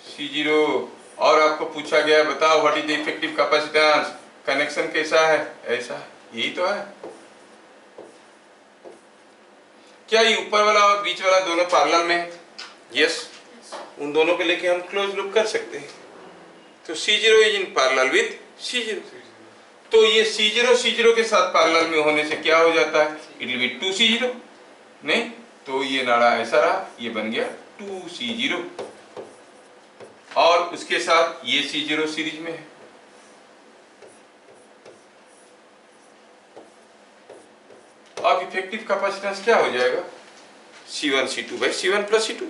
C0 और आपको पूछा गया बताओ what is the effective capacitance, connection कैसा है, ऐसा है, यही तो है। क्या ये ऊपर वाला और बीच वाला दोनों पैरेलल में है? यस, उन दोनों को लेके हम क्लोज लूप कर सकते हैं। तो C0 is in parallel with C0, तो ये C0 के साथ पैरेलल में होने से क्या हो जाता है, इट विल बी 2C0, नहीं तो ये नाड़ा ऐसा रहा, ये बन गया 2C0 और उसके साथ ये C0 सीरीज में है। अब इफेक्टिव कैपेसिटेंस क्या हो जाएगा, C1 प्लस C2।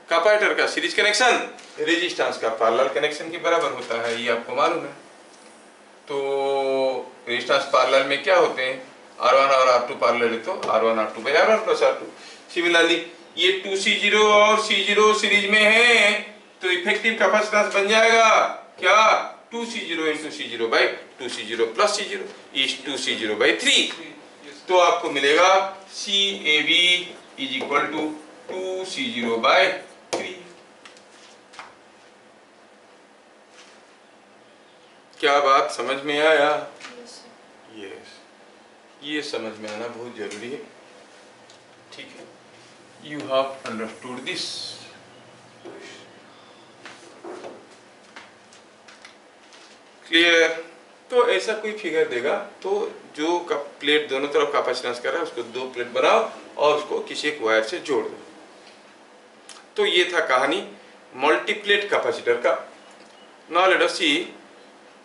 कैपेसिटर का सीरीज कनेक्शन रेजिस्टेंस का पैरेलल कनेक्शन के बराबर होता है, ये आपको मालूम है। तो रेजिस्टेंस पैरेलल में क्या होते हैं, R1 और R2 पैरेलल है तो R1 R2 by R1 plus R2। Similarly ये 2C0 और C0 सीरीज में है तो इफेक्टिव कैपेसिटेंस बन जाएगा क्या, 2C0 into C0 by 2C0 plus C0 is 2C0 by 3। तो आपको मिलेगा CAB is equal to 2C0 by 3। क्या बात समझ में आया? यस, ये समझ में आना बहुत जरूरी है, ठीक है। You have understood this. Clear? तो ऐसा कोई फिगर देगा तो जो प्लेट दोनों तरफ कैपेसिटेंस कर रहा है उसको दो प्लेट बनाओ और उसको किसी एक वायर से जोड़ दो। तो ये था कहानी मल्टीप्लेट कैपेसिटर का। नाउ लेट अस सी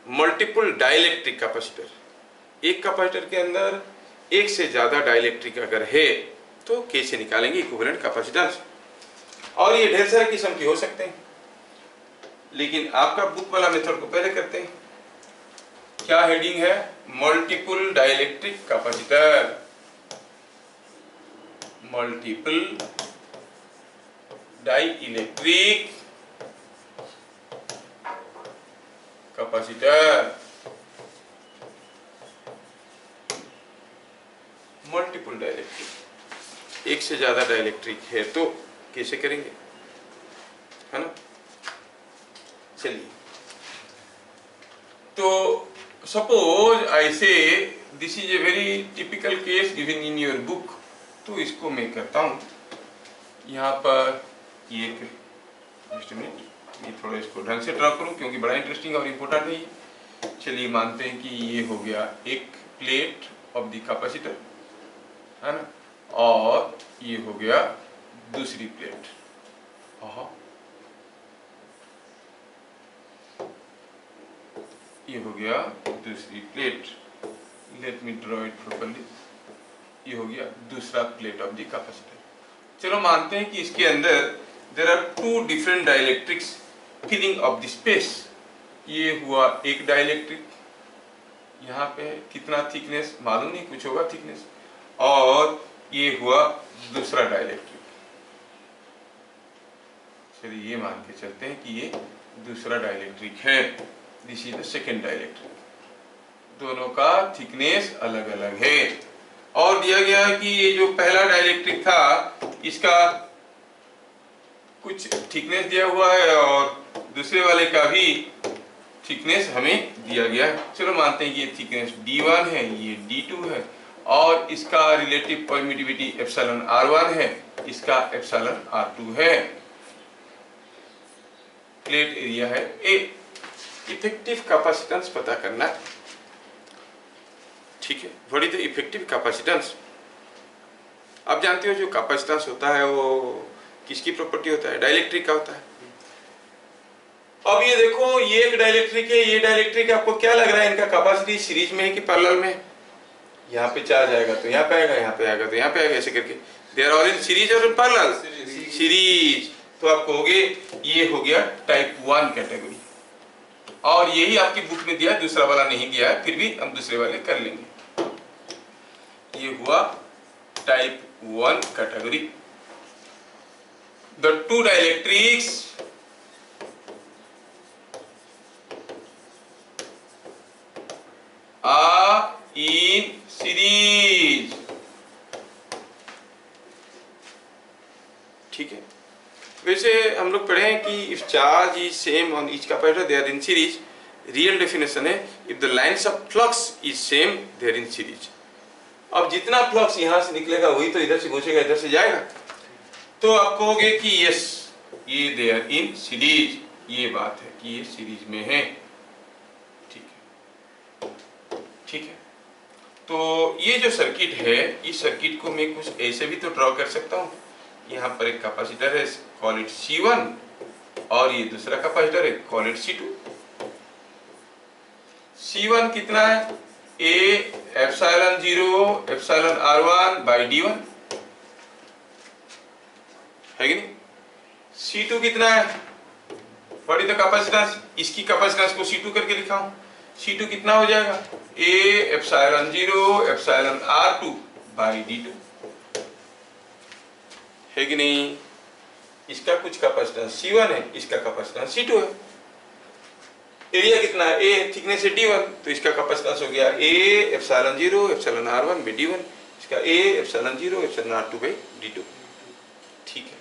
मल्टीपल डाइलेक्ट्रिक कैपेसिटर। एक कैपेसिटर के अंदर एक से ज्यादा डाइलेक्ट्रिक अगर है तो कैसे निकालेंगे इक्विवेलेंट कैपेसिटेंस। और ये ढेर सारे किस्म के हो सकते हैं, लेकिन आपका बुक वाला मेथड को पहले करते हैं। क्या हेडिंग है, multiple dielectric capacitor. Multiple dielectric capacitor. Multiple dielectric, एक से ज्यादा डाइलेक्ट्रिक है तो कैसे करेंगे, है ना। चलिए, तो सपोज आई से this is a very typical case given in your book. तो इसको मैं करता हूं यहाँ पर ये थोड़ा इसको ढंग से ड्रा करूं क्योंकि बड़ा इंटरेस्टिंग और इम्पोर्टेंट है ये। चलिए मानते हैं कि ये हो गया एक प्लेट ऑफ द कैपेसिटर, है ना, और ये हो गया दूसरी प्लेट। ये हो गया दूसरी plate. Let me draw it properly. ये हो गया दूसरा प्लेट ऑफ द कैपेसिटर। चलो मानते हैं कि इसके अंदर there are two different dielectrics filling of the space. ये हुआ एक डाइलेक्ट्रिक, यहाँ पे कितना थिकनेस मालूम नहीं, कुछ होगा थिकनेस, और ये हुआ दूसरा डाइलेक्ट्रिक। चलिए ये मान के चलते हैं कि ये दूसरा डाइलेक्ट्रिक है, this is the second dielectric. दोनों का थिकनेस अलग अलग है और दिया गया है कि ये जो पहला डाइलेक्ट्रिक था इसका कुछ थिकनेस दिया हुआ है और दूसरे वाले का भी थिकनेस हमें दिया गया है। चलो मानते हैं कि ये थिकनेस D1 है, ये D2 है और इसका रिलेटिव परमिटिविटी एप्सिलॉन R1 है, इसका एप्सिलॉन R2 है। प्लेट एरिया है A। इफेक्टिव कैपेसिटेंस पता करना, ठीक है। What is the effective capacitance? आप जानते हो जो कैपेसिटेंस होता है वो किसकी प्रॉपर्टी होता है, डाइलेक्ट्रिक का होता है। अब ये देखो ये एक डाइलेक्ट्रिक है, ये डाइलेक्ट्रिक है, आपको क्या लग रहा है इनका कैपेसिटी सीरीज में है कि पैरेलल में? यहाँ पे चार्ज आएगा तो यहाँ पे आएगा, यहाँ पे आएगा तो यहाँ पे आएगा, ऐसे करके they are all in series और पैरेलल सीरीज। तो आप कहोगे ये हो गया टाइप 1 कैटेगरी और यही आपकी बुक में दिया है, दूसरा वाला नहीं दिया है, फिर भी हम दूसरे वाले कर लेंगे। ये हुआ type 1 category. The two dielectrics are in series, ठीक है। वैसे हम लोग पढ़े हैं कि if charge is same on each capacitor they are in series, real definition है if the lines of flux is same they are in series. अब जितना फ्लक्स यहाँ से निकलेगा वही तो इधर से घुसेगा, इधर से जाएगा, तो आप कहोगे कि यस ये दे आर इन सीरीज, ये बात है कि ये सीरीज में है। ठीक है, ठीक है। तो ये जो सर्किट है, इस सर्किट को मैं कुछ ऐसे भी तो ड्रॉ कर सकता हूँ। यहाँ पर एक कैपेसिटर है, कॉल इट C1, और ये दूसरा कैपेसिटर है, कॉल इट C2। C1 कितना है? A epsilon 0 epsilon R1 by D1 है कि नहीं? C2 कितना है? What is the capacitance? इसकी कैपेसिटेंस को C2 करके लिखा हूं। C2 कितना हो जाएगा? A epsilon 0 epsilon R2 by D2 है कि नहीं? इसका कुछ कैपेसिटेंस C1 है, इसका कैपेसिटेंस C2 है। एरिया कितना है? A थिकनेस है D1, तो इसका कैपेसिटेंस हो गया A epsilon 0 epsilon R1 by D1, इसका A epsilon 0 epsilon R2 by D2। ठीक है।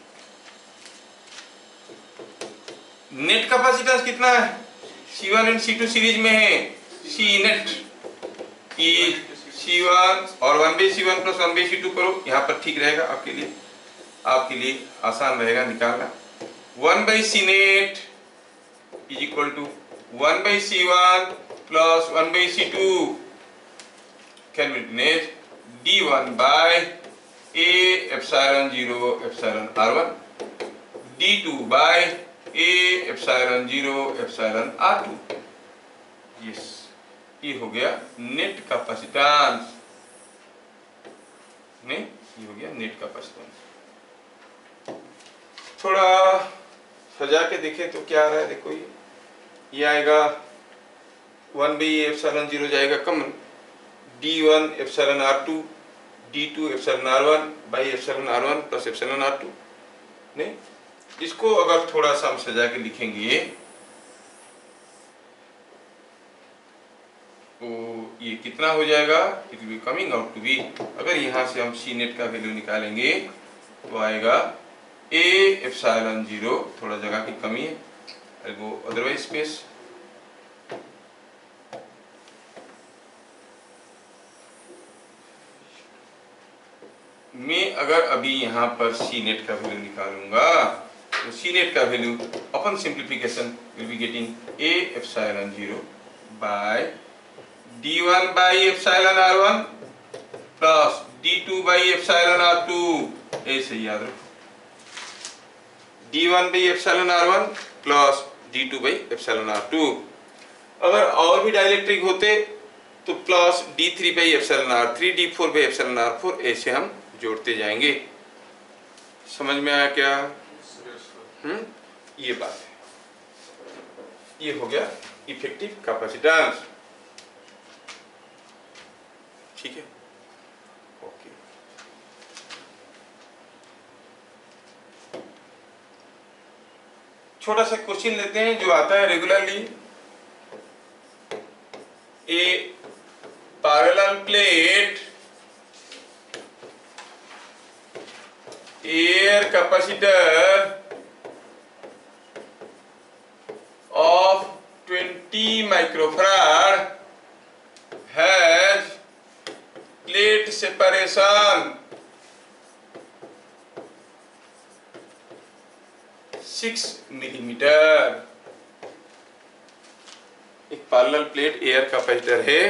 नेट कैपेसिटेंस कितना है? C1 एंड C2 सीरीज में है, C नेट ई C1 और 1/C1 प्लस 1/C2 करो, यहाँ पर ठीक रहेगा आपके लिए आसान रहेगा निकालना। 1/C net is equal to 1/C1 plus 1/C2 can be written as D1 by A epsilon 0 epsilon R1 D2 by A epsilon 0 epsilon R2। Yes, ये हो गया नेट कैपेसिटेंस। नहीं, ये हो गया नेट कैपेसिटेंस। थोड़ा सजा के देखें तो क्या आ रहा है, देखो ये आएगा 1/A जाएगा common, D1 epsilon R2 D2 epsilon R1 by epsilon R1 plus epsilon R2। नहीं, इसको अगर थोड़ा सा हम सजा के लिखेंगे तो ये कितना हो जाएगा? It will be coming out to be, अगर यहाँ से हम C नेट का वैल्यू निकालेंगे तो आएगा A एप्सिलॉन 0, थोड़ा जगह की कमी है, आई गो अदरवाइज स्पेस, मैं अगर अभी यहाँ पर C नेट का वैल्यू निकालूंगा तो C नेट का वैल्यू अपन simplification will be getting A epsilon 0 by D1 by epsilon R1 plus D2 by epsilon R2, ऐसे याद रखो, D1 by epsilon R1 plus D2 by epsilon R2। अगर और भी डाइलेक्ट्रिक होते तो plus D3 by epsilon R3 D4 by epsilon R4, ऐसे हम जोड़ते जाएंगे। समझ में आया क्या? ये बात है, ये हो गया इफेक्टिव कैपेसिटेंस। ठीक है, ओके। छोटा सा क्वेश्चन लेते हैं जो आता है regularly. A parallel plate air capacitor of 20 microfarad has plate separation 6 millimetre. एक पैरेलल प्लेट एयर कैपेसिटर है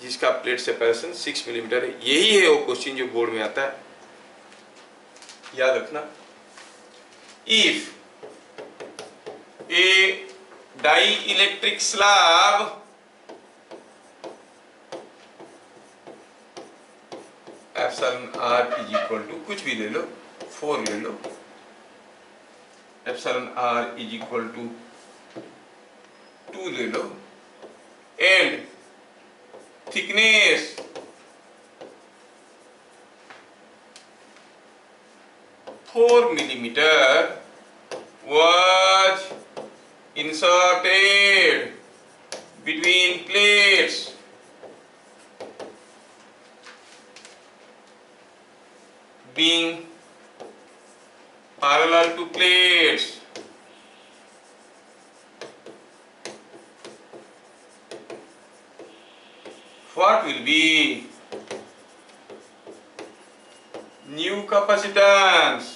जिसका प्लेट सेपरेशन 6 मिलीमीटर है। यही है वो क्वेश्चन जो बोर्ड में आता है, याद रखना। If a dielectric slab epsilon R is equal to कुछ भी ले लो, 4 ले लो, epsilon R is equal to 2 ले लो, and thickness 4 millimeter was inserted between plates being parallel to plates. What will be new capacitance?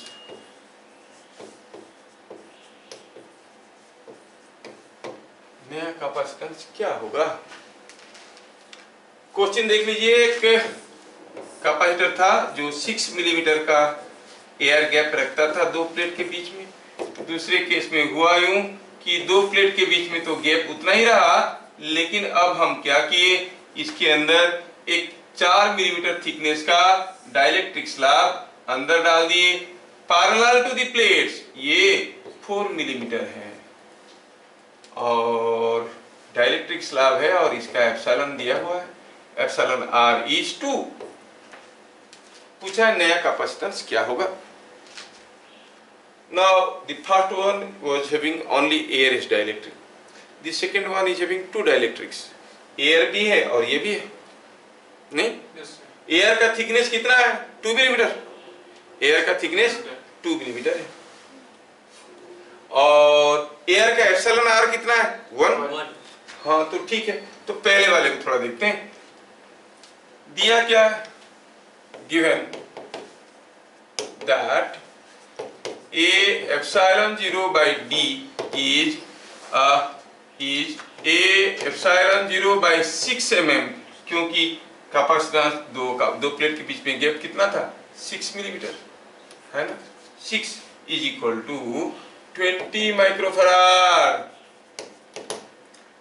नया कैपेसिटेंस क्या होगा? क्वेश्चन देख लीजिए। एक कैपेसिटर था जो 6 मिलीमीटर का एयर गैप रखता था दो प्लेट के बीच में। दूसरे केस में हुआ यूं कि दो प्लेट के बीच में तो गैप उतना ही रहा, लेकिन अब हम क्या किए, इसके अंदर एक 4 मिलीमीटर थिकनेस का डाइलेक्ट्रिक स्लैब अंदर डाल दिए पैरेलल टू द प्लेट्स। ये 4 मिलीमीटर है और डाइलेक्ट्रिक स्लैब है और इसका एप्सिलॉन दिया हुआ है, एप्सिलॉन r इज 2। पूछा नया कैपेसिटेंस क्या होगा। Now the first one was having only air is dielectric. The second one is having two dielectrics. Air भी है और ये भी है, नहीं? Yes, sir. एयर का थिकनेस कितना है? 2 मिलीमीटर। एयर का थिकनेस 2 मिलीमीटर है और एयर का एप्सिलॉन r कितना है? 1। हाँ तो ठीक है। तो पहले वाले को थोड़ा देखते हैं। दिया क्या है? Given that a epsilon 0 by d is a epsilon 0 by 6 mm, क्योंकि कैपेसिटेंस दो प्लेट के बीच में गैप कितना था? 6 मिलीमीटर है ना। 6 इज इक्वल टू 20 माइक्रोफराड।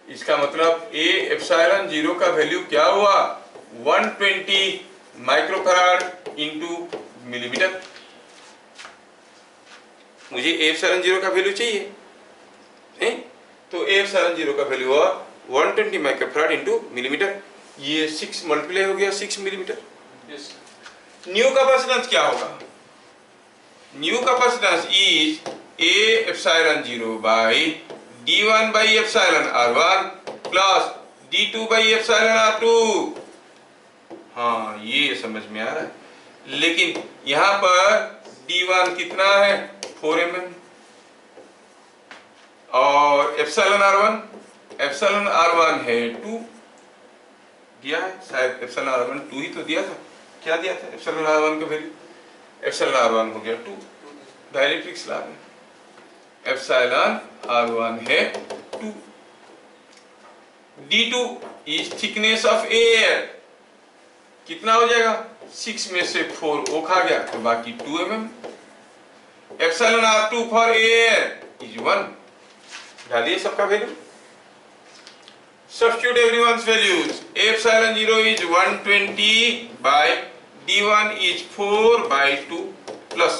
इसका मतलब a एप्सिलॉन 0 का वैल्यू क्या हुआ? 120 माइक्रोफराड इंटू मिलीमीटर। मुझे एप्सिलॉन 0 का वैल्यू चाहिए, नहीं? तो एप्सिलॉन 0 का वैल्यू हुआ 120 माइक्रोफराड इंटू मिलीमीटर। ये 6 मल्टीप्लाई हो गया 6 मिलीमीटर। Yes, न्यू कैपेसिटेंस क्या होगा? New capacitance is a epsilon 0 by d1 by epsilon r1 plus d2 by epsilon r2। हाँ ये समझ में आ रहा है, लेकिन यहाँ पर d1 कितना है? 4 mm और एप्सिलॉन r1 है 2 दिया है, शायद एप्सिलॉन r1 2 ही तो दिया था। क्या दिया था एप्सिलॉन r1 का वैल्यू? एप्सिलॉन r1 हो गया 2, डाइलेक्ट्रिक स्लैब में एप्सिलॉन r1 है 2। d2 is thickness of air, कितना हो जाएगा? 6 में से 4 ओ खा गया तो बाकी 2 mm। Epsilon r2 for air is 1। डालिए सबका value, substitute everyone's values. Epsilon 0 is 120 by d1 is 4 by 2 plus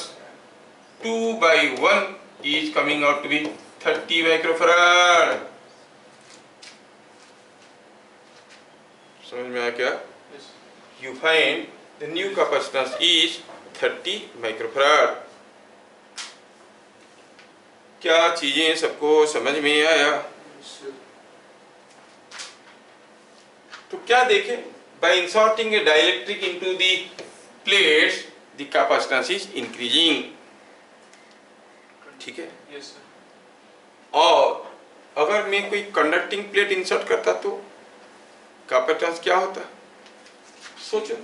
2 by 1 is coming out to be 30 microfarad. समझ में आया क्या? yes. You find the new capacitance is 30 microfarad. क्या चीजें सबको समझ में आया? तो क्या देखें? By inserting a dielectric into the plates, the capacitance is increasing। ठीक है। Yes, sir. और अगर मैं कोई कंडक्टिंग प्लेट इंसर्ट करता तो कैपेसिटेंस क्या होता? सोचो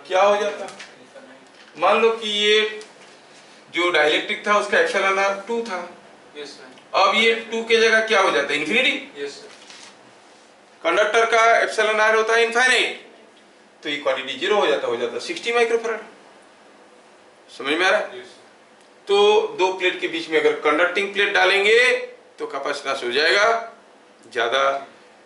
क्या हो जाता। मान लो कि ये जो डाइलेक्ट्रिक था उसका एप्सिलॉन r 2 था। Yes, sir. अब ये 2 की जगह क्या हो जाता है? इन्फिनिटी। Yes, sir. कंडक्टर का एप्सिलॉन r होता है इनफाइनाइट, तो ये क्वांटिटी 0 हो जाता 60 माइक्रोफैराड। समझ में आ रहा है? Yes. तो दो प्लेट के बीच में अगर कंडक्टिंग प्लेट डालेंगे तो कैपेसिटेंस हो जाएगा ज्यादा,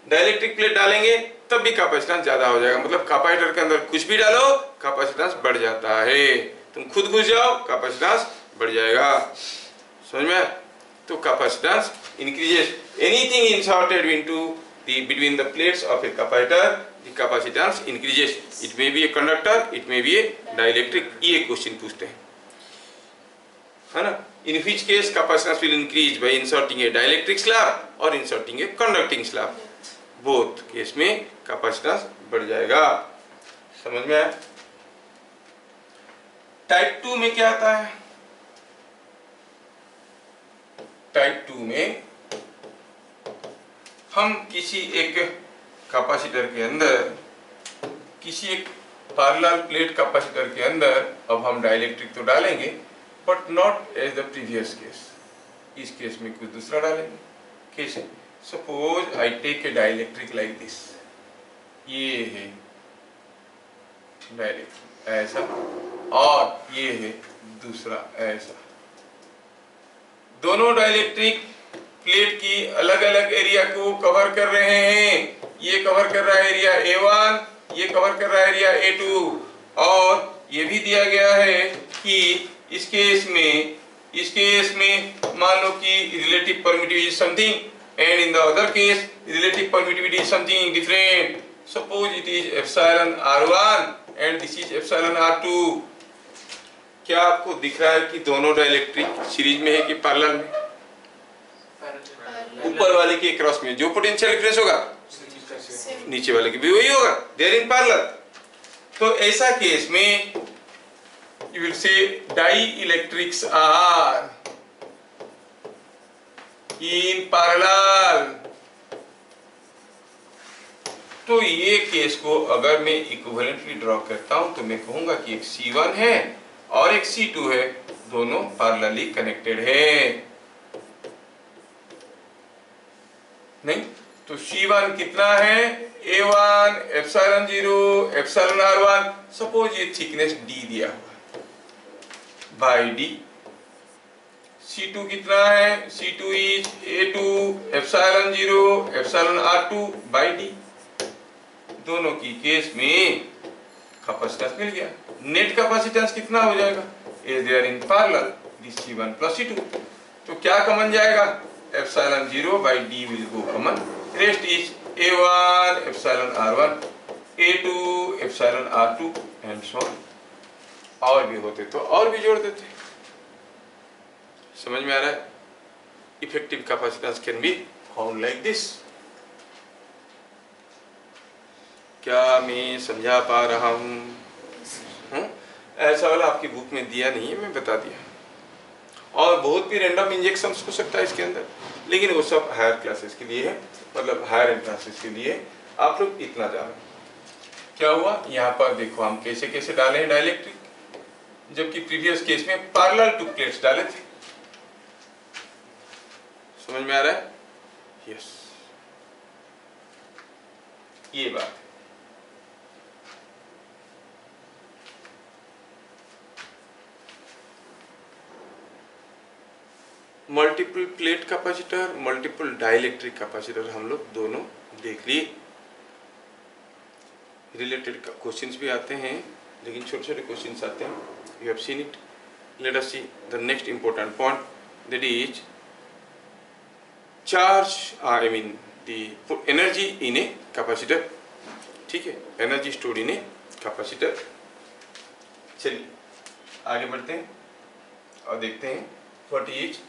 डाइलेक्ट्रिक प्लेट डालेंगे तब भी कैपेसिटेंस ज्यादा हो जाएगा। मतलब कैपेसिटर के अंदर कुछ भी डालो कैपेसिटेंस बढ़ जाता है। तुम खुद घुस जाओ कैपेसिटेंस बढ़ जाएगा। समझ में? तो capacitance increases anything inserted into the between the plates of a capacitor, the capacitance increases. It may be a conductor, it may be A dielectric. ये क्वेश्चन पूछते हैं, है ना? In which case capacitance will increase by inserting a dielectric slab or inserting a conducting slab. Both case में capacitance बढ़ जाएगा। समझ में आया? टाइप 2 में क्या आता है? टाइप 2 में हम किसी एक कैपेसिटर के अंदर, किसी एक पैरेलल प्लेट कैपेसिटर के अंदर अब हम डाइलेक्ट्रिक तो डालेंगे, but not as the previous case. इस केस में कुछ दूसरा डालेंगे। कैसे? Suppose I take a dielectric like this, ये है डाइलेक्ट्रिक ऐसा, और ये है दूसरा ऐसा। दोनों डाइलेक्ट्रिक प्लेट की अलग अलग एरिया को कवर कर रहे हैं। ये कवर कर रहा है एरिया A1, ये कवर कर रहा है एरिया A2, और ये भी दिया गया है कि इस केस में मान लो कि relative permittivity is something and in the other case relative permittivity is something different. Suppose it is epsilon R1 and this is epsilon R2। क्या आपको दिख रहा है कि दोनों डाइलेक्ट्रिक सीरीज में है कि पैरेलल में? ऊपर वाले के क्रॉस में जो पोटेंशियल डिफरेंस होगा नीचे वाले के भी वही होगा, दे आर इन पैरेलल। तो ऐसा केस में you will say डाइइलेक्ट्रिक्स are in parallel. तो ये केस को अगर मैं इक्विवेलेंटली ड्रॉ करता हूं तो मैं कहूंगा कि एक C1 है और एक C2 है, दोनों पैरेलली कनेक्टेड है। नहीं तो C1 कितना है? A1 epsilon 0 epsilon R1। Suppose ये थिकनेस D दिया हुआ बाय D। C2 कितना है? C2 is A2 epsilon 0 epsilon R2 by D। दोनों की केस में कैपेसिटेंस मिल गया। नेट कैपेसिटेंस कितना हो जाएगा? As they are in parallel this C1 plus C2। तो क्या कॉमन जाएगा? Epsilon 0 by D will go common. Rest is A1 epsilon R1, A2 epsilon R2 and so on. और भी होते तो और भी जोड़ देते। समझ में आ रहा है? Effective capacitance can be found like this. क्या मैं समझा पा रहा हूं? ऐसा वाला आपकी बुक में दिया नहीं है, मैं बता दिया। और बहुत भी रैंडम इंजेक्शंस हो सकता है इसके अंदर, लेकिन वो सब हायर क्लासेस के लिए है, मतलब हायर एंट्रेंसेस के लिए। आप लोग इतना जानो। क्या हुआ यहाँ पर देखो, हम कैसे कैसे डाले हैं डाइलेक्ट्रिक, जबकि प्रीवियस केस में पैरेलल टू प्लेट्स डाले थे। समझ में आ रहा है? यस, ये बात है। Multiple plate capacitor, multiple dielectric capacitor हम लोग दोनों देख लिए। रिलेटेड क्वेश्चंस भी आते हैं, लेकिन छोटे छोटे क्वेश्चंस आते हैं। You have seen it. Late us see the next important point, that is charge, I mean the energy in a capacitor. ठीक है, energy stored in a capacitor. चलिए आगे बढ़ते हैं और देखते हैं what is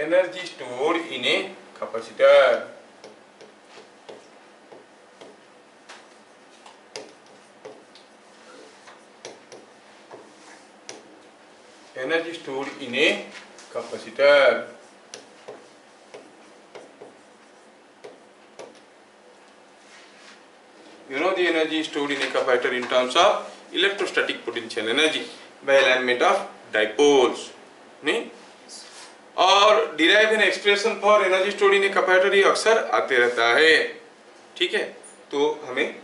energy stored in a capacitor. Energy stored in a capacitor. You know the energy stored in a capacitor in terms of electrostatic potential energy by alignment of dipoles. नहीं? और derive an expression for energy stored in a capacitor, ये अक्सर आते रहता है। ठीक है, तो हमें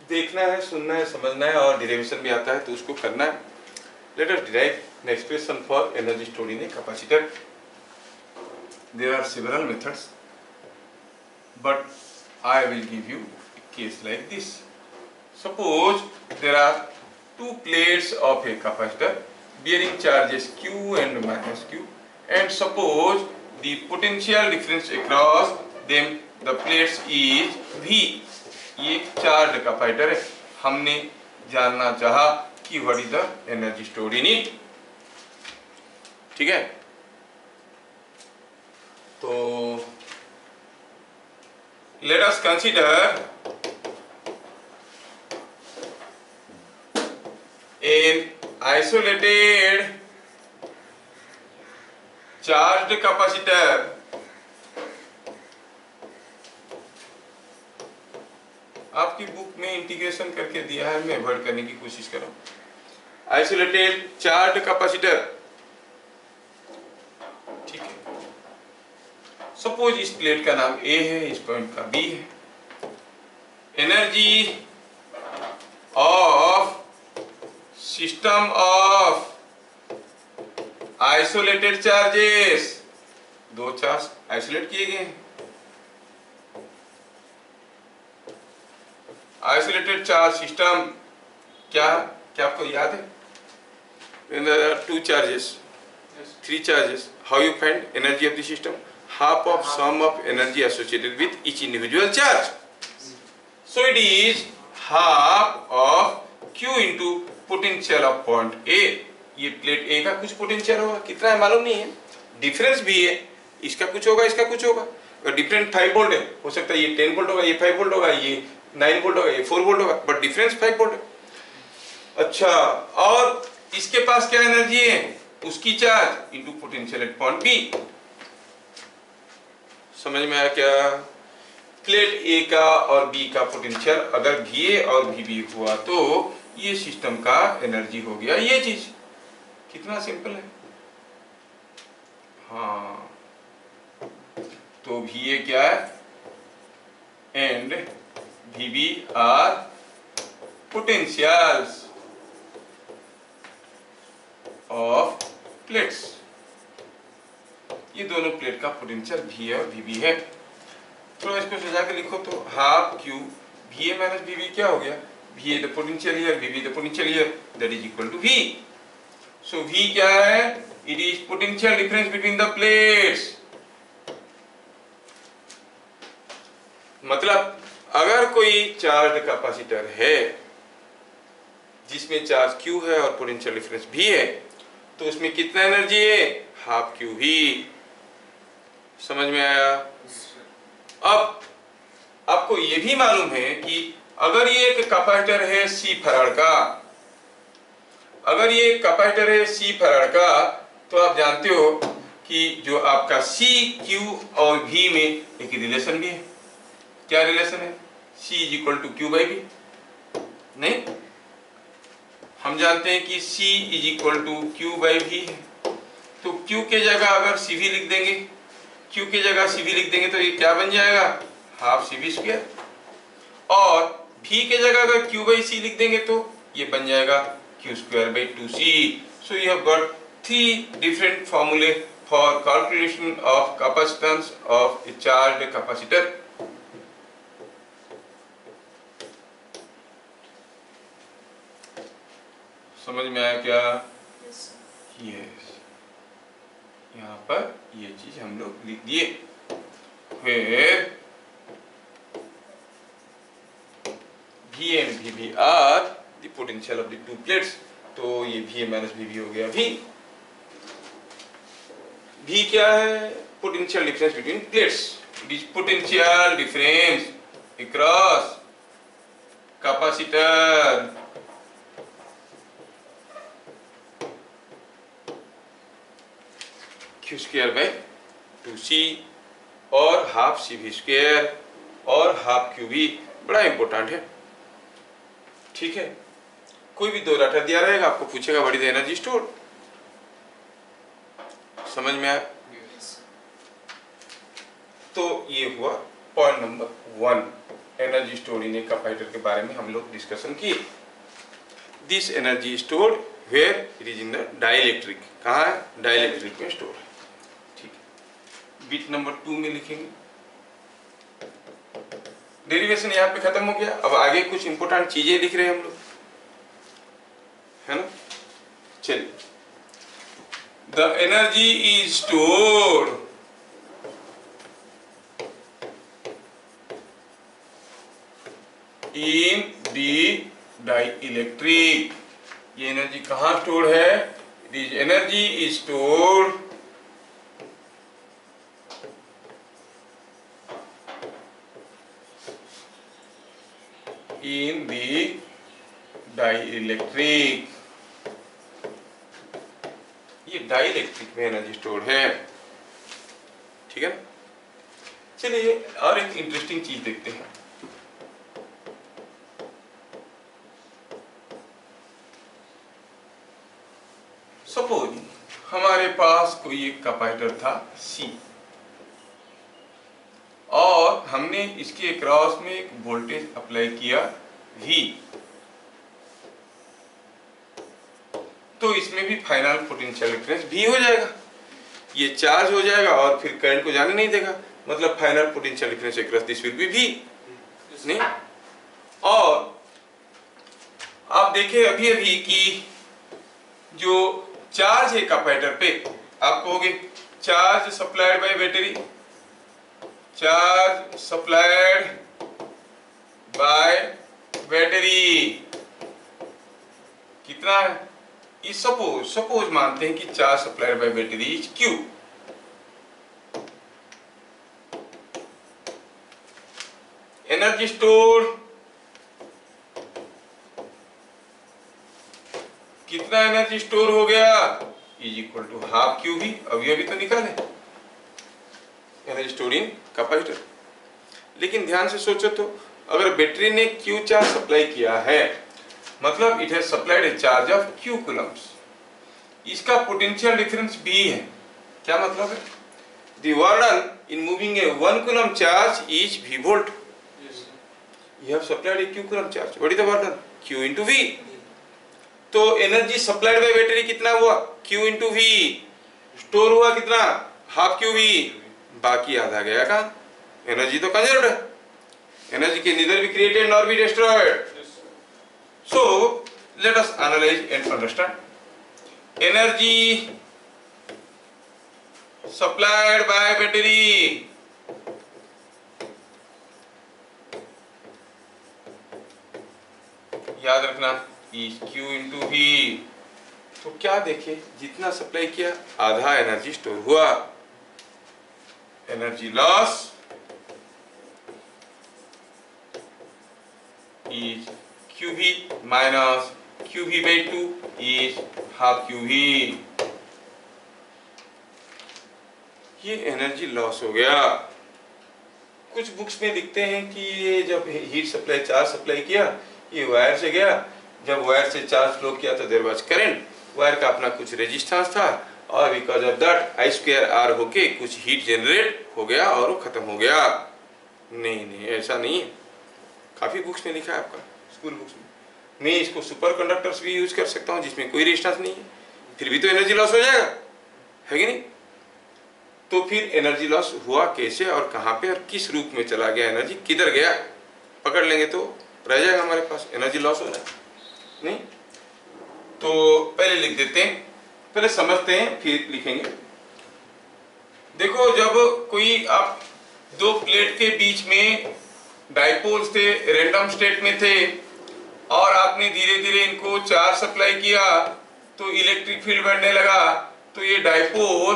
देखना है, सुनना है, समझना है, और डिराइवेशन भी आता है तो उसको करना है। Let us derive an expression for energy stored in a capacitor. There are several methods, but I will give you a case like this. Suppose there are two plates of a capacitor bearing charges Q and minus Q, and suppose the potential difference across them the plates is V. ये charge capacitor है, हमने जानना चाहा कि what is the energy stored in it. ठीक है, तो let us consider an isolated charged capacitor आपकी बुक में इंटीग्रेशन करके दिया है, मैं अवॉइड करने की कोशिश कर रहा हूं। आइसोलेटेड चार्ज्ड कैपेसिटर, ठीक है। सपोज इस प्लेट का नाम ए है, इस पॉइंट का बी है। Energy of system of isolated charges, दो चार्ज आइसोलेट किए गए हैं। आइसोलेटेड चार्ज सिस्टम क्या क्या आपको याद है? When there are two charges, three charges, how you find energy of the system? Half of sum of energy associated with each individual charge. So it is half of Q into potential of point A. ये plate A का कुछ potential होगा, कितना है मालूम नहीं है, difference भी है, इसका कुछ होगा, इसका कुछ होगा। अगर डिफरेंट 5 वोल्ट है, हो सकता है ये 10 वोल्ट होगा, ये 5 वोल्ट होगा, ये 9 वोल्ट होगा, ये 4 वोल्ट होगा, बट डिफरेंस 5 वोल्ट है। अच्छा, और इसके पास क्या एनर्जी है? उसकी charge into potential at point B. समझ में आया क्या? प्लेट ए का और बी का पोटेंशियल अगर VA और VB हुआ तो ये सिस्टम का एनर्जी हो गया ये चीज। कितना सिंपल है। हाँ, तो VA क्या है and VB are potentials of plates. ये दोनों प्लेट का पोटेंशियल VA और VB है। थोड़ा इसको सजा के लिखो तो half Q VA minus VB क्या हो गया? VA the potential here, VB the potential here, that is equal to V। So V क्या है? It is potential difference between the plates. मतलब अगर कोई चार्ज कैपेसिटर है जिसमें चार्ज Q है और पोटेंशियल डिफरेंस V है, तो उसमें कितना एनर्जी है? Half QV। समझ में आया? अब आपको यह भी मालूम है कि अगर ये एक कैपेसिटर है C फराड का, अगर ये एक कैपेसिटर है C फराड का, तो आप जानते हो कि जो आपका C, Q और V में एक रिलेशन भी है। क्या रिलेशन है? C is equal to Q by V। नहीं, हम जानते हैं कि C is equal to Q by V है। तो Q के जगह अगर CV लिख देंगे, Q की जगह CV लिख देंगे तो ये क्या बन जाएगा? Half CV square. और V के जगह अगर Q बाई C लिख देंगे तो ये बन जाएगा Q square by 2C। So you have got 3 different फॉर्मूले for calculation of capacitance of a charged capacitor. समझ में आया क्या? यस, यहाँ पर ये चीज हम लोग लिख दिए। फिर VA and VB are the potential of the two plates, तो ये VA माइनस VB हो गया V। V क्या है? Potential difference between plates. It is potential difference across capacitor. Q square by 2C और हाफ CV स्क्वायर और half QV। बड़ा important है, ठीक है। कोई भी दो डाटा दिया रहेगा, आपको पूछेगा what is the energy store. समझ में आया? तो ये हुआ point number 1, energy store in a capacitor के बारे में हम लोग डिस्कशन किए। This energy store where it is in the dielectric. कहाँ है? डाइलेक्ट्रिक में स्टोर है, ठीक है। बिट नंबर 2 में लिखेंगे। डेरिवेशन यहाँ पे खत्म हो गया। अब आगे कुछ इंपॉर्टेंट चीजें लिख रहे हैं हम लोग, है ना? चलिए, the energy is stored in the dielectric. ये एनर्जी कहाँ स्टोर है? It is energy is stored in the dielectric। ये डाइलेक्ट्रिक में एनर्जी स्टोर है। ठीक है ना। चलिए और एक इंटरेस्टिंग चीज देखते हैं। सपोज हमारे पास कोई एक कैपेसिटर था C और हमने इसके क्रॉस में एक वोल्टेज अप्लाई किया V, तो इसमें भी फाइनल पोटेंशियल डिफरेंस V हो जाएगा। ये चार्ज हो जाएगा और फिर करंट को जाने नहीं देगा, मतलब final potential difference across this will be V नहीं। और आप देखें अभी अभी कि जो चार्ज है कैपेसिटर पे, आप कहोगे charge supplied by battery, charge supplied by battery कितना है? इस सपोज मानते हैं कि charge supplied by battery is Q। Energy store कितना एनर्जी स्टोर हो गया is equal to half Q भी, अभी तो निकाले एनर्जी स्टोर इन कैपेसिटर। लेकिन ध्यान से सोचो तो, अगर बैटरी ने क्यू चार्ज सप्लाई किया है, मतलब it has supplied A charge of Q Coulomb's, इसका पोटेंशियल डिफरेंस B है। क्या मतलब है? The वर्डन in moving A 1 coulomb charge is V volt. You have supplied A Q coulomb charge, what is the वर्डन? Q into V। तो energy supplied by battery कितना हुआ? Q into V। Store हुआ कितना? Half Q V। बाकी आधा गया कहां? Energy तो कंजर्व्ड है, एनर्जी के neither be created nor be destroyed. So let us analyse and understand energy supplied by battery. याद रखना इज Q इनटू V। तो क्या देखे, जितना सप्लाई किया आधा एनर्जी स्टोर हुआ। Energy loss is QV minus QV by 2 is half QV। ये एनर्जी लॉस हो गया। कुछ बुक्स में लिखते हैं कि ये जब हीट सप्लाई चार्ज सप्लाई किया, ये वायर से गया, जब वायर से चार्ज फ्लो किया तो देयर वाज करंट, वायर का अपना कुछ रेजिस्टेंस था और बिकॉज ऑफ दैट I²R होके कुछ हीट जनरेट हो गया और वो खत्म हो गया। नहीं ऐसा नहीं है, काफी बुक्स में लिखा है आपका स्कूल बुक्स में। मैं इसको सुपर कंडक्टर्स भी यूज कर सकता हूँ जिसमें कोई रेजिस्टेंस नहीं है, फिर भी तो एनर्जी लॉस हो जाएगा, है कि नहीं? तो फिर एनर्जी लॉस हुआ कैसे और कहाँ पे और किस रूप में चला गया, एनर्जी किधर गया, पकड़ लेंगे तो रह जाएगा हमारे पास एनर्जी लॉस हो जाए नहीं। तो पहले लिख देते हैं, पहले समझते हैं फिर लिखेंगे। देखो, जब कोई आप दो प्लेट के बीच में डाइपोल्स थे, रैंडम स्टेट में थे, और आपने धीरे धीरे इनको चार्ज सप्लाई किया तो इलेक्ट्रिक फील्ड बढ़ने लगा, तो ये डाइपोल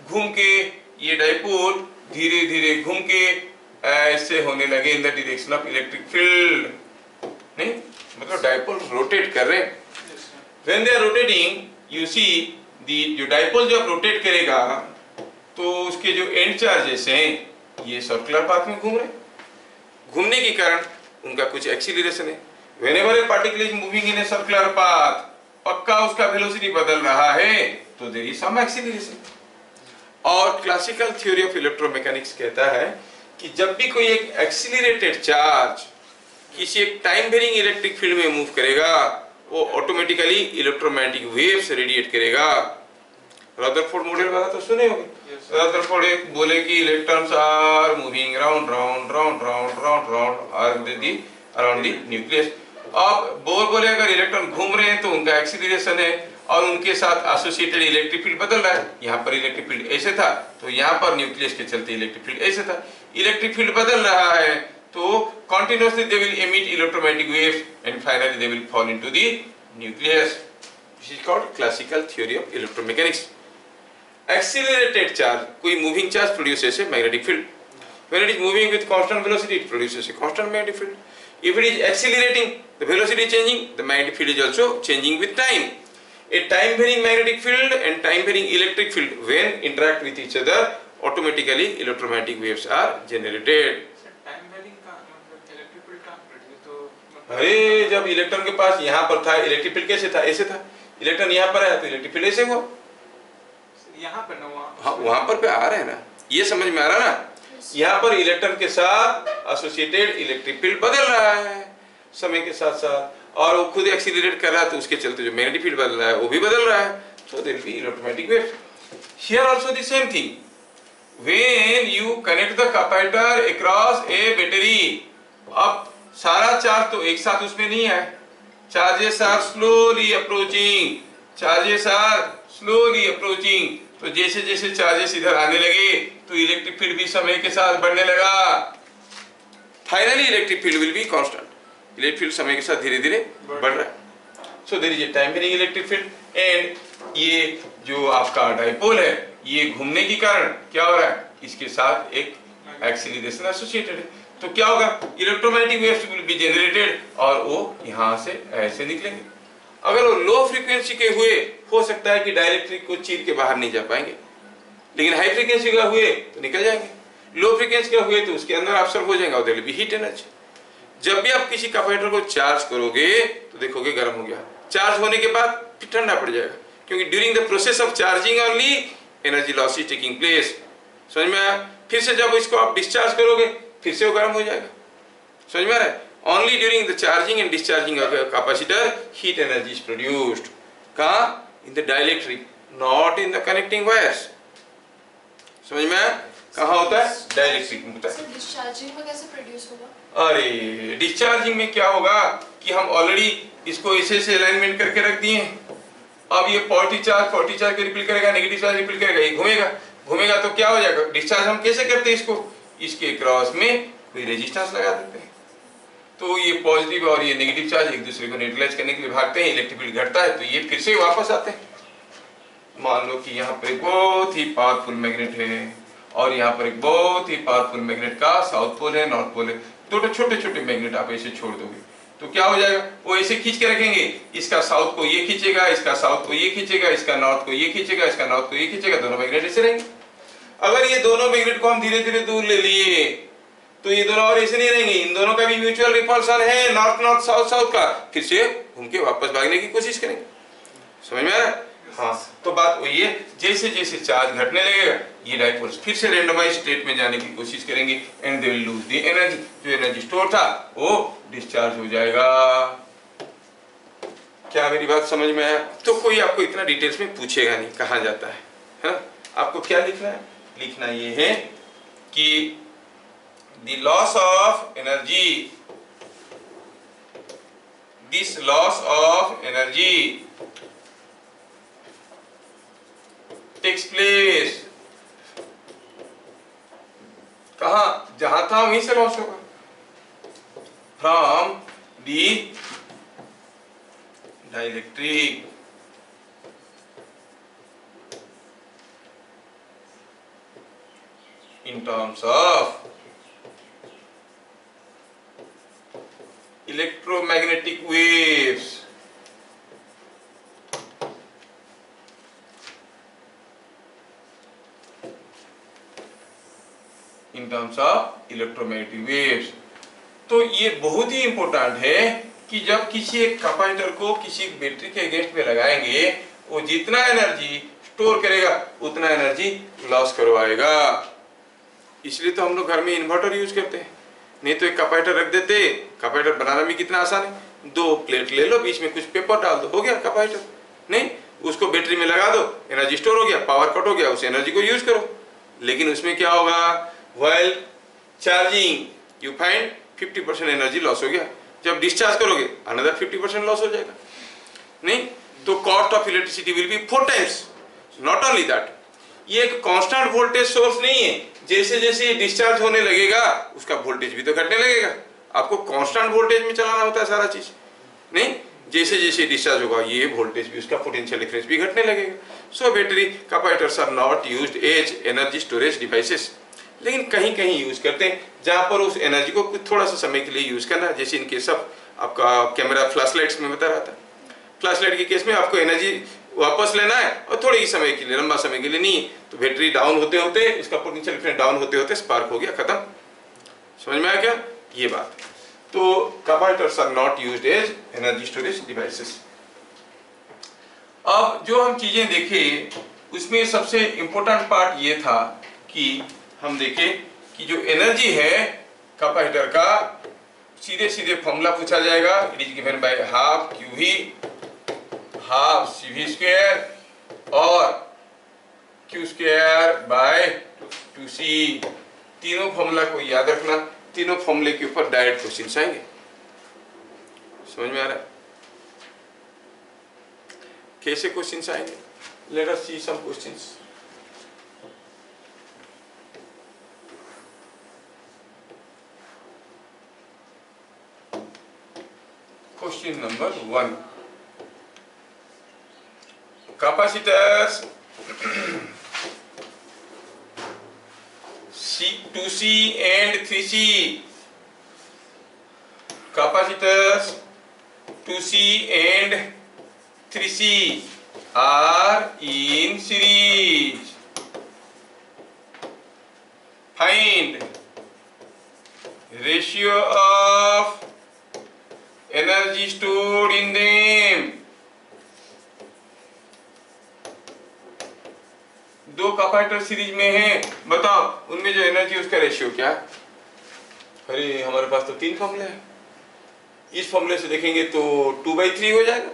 घूम के, ये डाइपोल धीरे धीरे घूम के ऐसे होने लगे in the direction of electric field. नहीं, मतलब डाइपोल रोटेट कर रहे हैं। When they are rotating, you see the, जो डाइपोल जब रोटेट करेगा तो उसके जो एंड चार्जेस हैं ये सर्कुलर पाथ में घूम रहे हैं। घूमने के कारण उनका कुछ एक्सीलरेशन है। Whenever a particle is moving in a circular path, पक्का उसका वेलोसिटी बदल रहा है, तो there is some acceleration। और क्लासिकल थ्योरी ऑफ इलेक्ट्रोमैकेनिक्स कहता है कि जब भी कोई एक एक्सीलरेटेड चार्ज किसी एक टाइम वेरिंग इलेक्ट्रिक फील्ड में मूव करेगा, वो ऑटोमेटिकली इलेक्ट्रोमैग्नेटिक वेव्स रेडिएट करेगा। रदरफोर्ड मॉडल वाला तो सुने होंगे। रदरफोर्ड बोले कि electrons are moving round round round round round round around the nucleus. अब बोर बोले अगर इलेक्ट्रॉन घूम रहे हैं तो उनका एक्सीलरेशन है और उनके साथ एसोसिएटेड इलेक्ट्रिक फील्ड बदल रहा है। यहाँ पर इलेक्ट्रिक फील्ड ऐसे था तो यहाँ पर न्यूक्लियस के चलते इलेक्ट्रिक फील्ड ऐसे था। इलेक्ट्रिक फील्ड बदल रहा है तो continuously they will emit electromagnetic waves and finally they will fall into the nucleus. This is called classical theory of electromechanics. Accelerated charge, कोई moving charge produces a magnetic field. When it is moving with constant velocity, it produces a constant magnetic field. If it is accelerating, the velocity is changing, the magnetic field is also changing with time. A time varying magnetic field and time varying electric field when interact with each other, automatically electromagnetic waves are generated. Time varying का मतलब electric field का produce तो मतलब अरे जब electron के पास यहाँ पर था, इलेक्ट्रिक फील्ड कैसे था? ऐसे था। इलेक्ट्रॉन यहाँ पर आया तो इलेक्ट्रिक फील्ड ऐसे हुआ। यहाँ पर ना वहाँ हाँ वहां पर पे आ रहे हैं ना, ये समझ में आ रहा ना। यहाँ पर इलेक्ट्रॉन के साथ एसोसिएटेड इलेक्ट्रिक फील्ड बदल रहा है समय के साथ साथ, और वो खुद एक्सीलरेट कर रहा है तो उसके चलते जो मैग्नेटिक फील्ड बदल रहा है वो भी बदल रहा है। So there will be electromagnetic waves. Here also the same thing, when you connect the capacitor across a battery, अब सारा चार्ज तो एक साथ उसमें नहीं है, charges are slowly approaching, charges are slowly approaching. तो जैसे जैसे चार्जेस इधर आने लगे तो इलेक्ट्रिक फील्ड भी समय के साथ बढ़ने लगा। Finally electric field will be constant, electric field समय के साथ धीरे धीरे बढ़ रहा है। So there is a time varying electric field. And ये जो आपका डाइपोल है, ये घूमने के कारण क्या हो रहा है, इसके साथ एक एक्सीलरेशन एसोसिएटेड है। तो क्या होगा, electromagnetic waves will be generated और वो यहाँ से ऐसे निकलेंगे। अगर वो लो फ्रीक्वेंसी के हुए, हो सकता है कि डाइलेक्ट्रिक को चीर के बाहर नहीं जा पाएंगे, लेकिन हाई फ्रीक्वेंसी का हुए तो निकल जाएंगे। लो फ्रीक्वेंसी का हुए तो उसके अंदर अब्सॉर्ब हो जाएगा, there will be heat energy. जब भी आप किसी कैपेसिटर को चार्ज करोगे तो देखोगे गर्म हो गया, चार्ज होने के बाद फिर ठंडा पड़ जाएगा, क्योंकि during the process of charging only energy loss is taking place. समझ में आया? फिर से जब इसको आप डिस्चार्ज करोगे फिर से वो गर्म हो जाएगा। समझ में आ रहा है? Only during the charging and discharging of a capacitor, heat energy is produced. कहाँ? In the dielectric, not in the connecting wires. समझ में आया? कहाँ होता है? डाइलेक्ट्रिक में होता है। डिस्चार्जिंग में कैसे प्रोड्यूस होगा? अरे डिस्चार्जिंग में क्या होगा कि हम ऑलरेडी इसको ऐसे से अलाइनमेंट करके रख दिए हैं। अब ये पॉजिटिव चार्ज के रिपील करेगा, नेगेटिव चार्ज रिपील करेगा, ये घूमेगा, घूमेगा तो क्या हो जाएगा, डिस्चार्ज हम कैसे करते हैं इसको, इसके क्रॉस में कोई रेजिस्टेंस लगा देते हैं, तो ये पॉजिटिव और ये नेगेटिव चार्ज एक दूसरे को न्यूट्रलाइज करने के लिए भागते हैं, इलेक्ट्रिक फील्ड घटता है तो ये फिर से वापस आते हैं। मान लो कि यहाँ पर बहुत ही पावरफुल मैग्नेट है और यहाँ पर एक बहुत ही पावरफुल मैग्नेट का साउथ पोल है, नॉर्थ पोल है, दो छोटे छोटे मैग्नेट आप ऐसे छोड़ दोगे तो क्या हो जाएगा, वो ऐसे खींच के रखेंगे, इसका साउथ को ये खींचेगा, इसका साउथ को ये खींचेगा, इसका नॉर्थ को ये खींचेगा, इसका नॉर्थ को ये खींचेगा, दोनों मैग्नेट ऐसे रहेंगे। अगर ये दोनों मैग्नेट को हम धीरे धीरे दूर ले लिए तो ये दोनों और ऐसे नहीं रहेंगे, इन दोनों का भी म्यूचुअल रिपल्सन है, नॉर्थ नॉर्थ साउथ साउथ का, फिर से घूम के वापस भागने की कोशिश करेंगे। समझ में आ रहा है? हाँ, तो बात वही है, जैसे जैसे चार्ज घटने लगेगा ये डाइपोल्स फिर से रैंडमाइज स्टेट में जाने की कोशिश करेंगे and they will lose the energy, जो एनर्जी स्टोर था वो डिस्चार्ज हो जाएगा। क्या मेरी बात समझ में आया? तो कोई आपको इतना डिटेल्स में पूछेगा नहीं कहाँ जाता है, हाँ? आपको क्या लिखना है? लिखना ये है कि the loss of energy, this loss of energy takes place कहाँ, जहां था वहीं से लॉस होगा, from the dielectric in terms of electromagnetic waves. In terms of electromagnetic waves. तो ये बहुत ही इंपॉर्टेंट है कि जब किसी एक कैपेसिटर को किसी बैटरी के अगेंस्ट में लगाएंगे, वो जितना एनर्जी स्टोर करेगा उतना एनर्जी लॉस करवाएगा। इसलिए तो हम लोग घर में इन्वर्टर यूज करते हैं, नहीं तो एक कैपेसिटर रख देते। कैपेसिटर बनाना भी कितना आसान है, दो प्लेट ले लो, बीच में कुछ पेपर डाल दो, हो गया कैपेसिटर। नहीं, उसको बैटरी में लगा दो, एनर्जी स्टोर हो गया, पावर कट हो गया, उस एनर्जी को यूज करो। लेकिन उसमें क्या होगा, while charging you find 50% energy loss हो गया, जब डिस्चार्ज करोगे अनदर 50% लॉस हो जाएगा। नहीं तो cost of electricity will be 4 times. Not only that, ये एक कांस्टेंट वोल्टेज सोर्स नहीं है, जैसे जैसे ये डिस्चार्ज होने लगेगा उसका वोल्टेज भी तो घटने लगेगा। आपको कांस्टेंट वोल्टेज में चलाना होता है सारा चीज, नहीं जैसे जैसे डिस्चार्ज होगा ये वोल्टेज भी, उसका पोटेंशियल डिफरेंस भी घटने लगेगा। So battery capacitors are not used as energy storage devices, लेकिन कहीं कहीं यूज करते हैं जहां पर उस एनर्जी को थोड़ा सा समय के लिए यूज करना है। जैसे इनके सब आपका कैमरा फ्लैश लाइट्स में बता रहा था, फ्लैश लाइट के केस में आपको एनर्जी वापस लेना है और थोड़े ही समय के लिए, लंबा समय के लिए नहीं। तो बैटरी डाउन होते होते इसका पोटेंशियल डिफरेंस डाउन होते होते स्पार्क हो गया, खत्म। समझ में आया क्या ये बात? तो capacitors are not used as energy storage devices. अब जो हम चीजें देखें उसमें सबसे इंपॉर्टेंट पार्ट ये था कि हम देखें कि जो एनर्जी है कैपेसिटर का, सीधे सीधे फॉर्मूला पूछा जाएगा, it is given by half Q V half C V square और क्यू स्क्वायर बाय 2c। तीनों फॉर्मूला को याद रखना, तीनों फॉर्मूले के ऊपर डायरेक्ट क्वेश्चंस आएंगे। समझ में आ रहा है कैसे क्वेश्चंस आएंगे? Let us see some questions. Question number 1, capacitors C2C and 3C, capacitors 2C and 3C are in series. Find ratio of energy stored in them. दो कैपेसिटर सीरीज में है, बताओ उनमें जो एनर्जी उसका रेशियो क्या? अरे हमारे पास तो 3 फॉर्मूले हैं। इस फॉर्मूले से देखेंगे तो 2/3 हो जाएगा,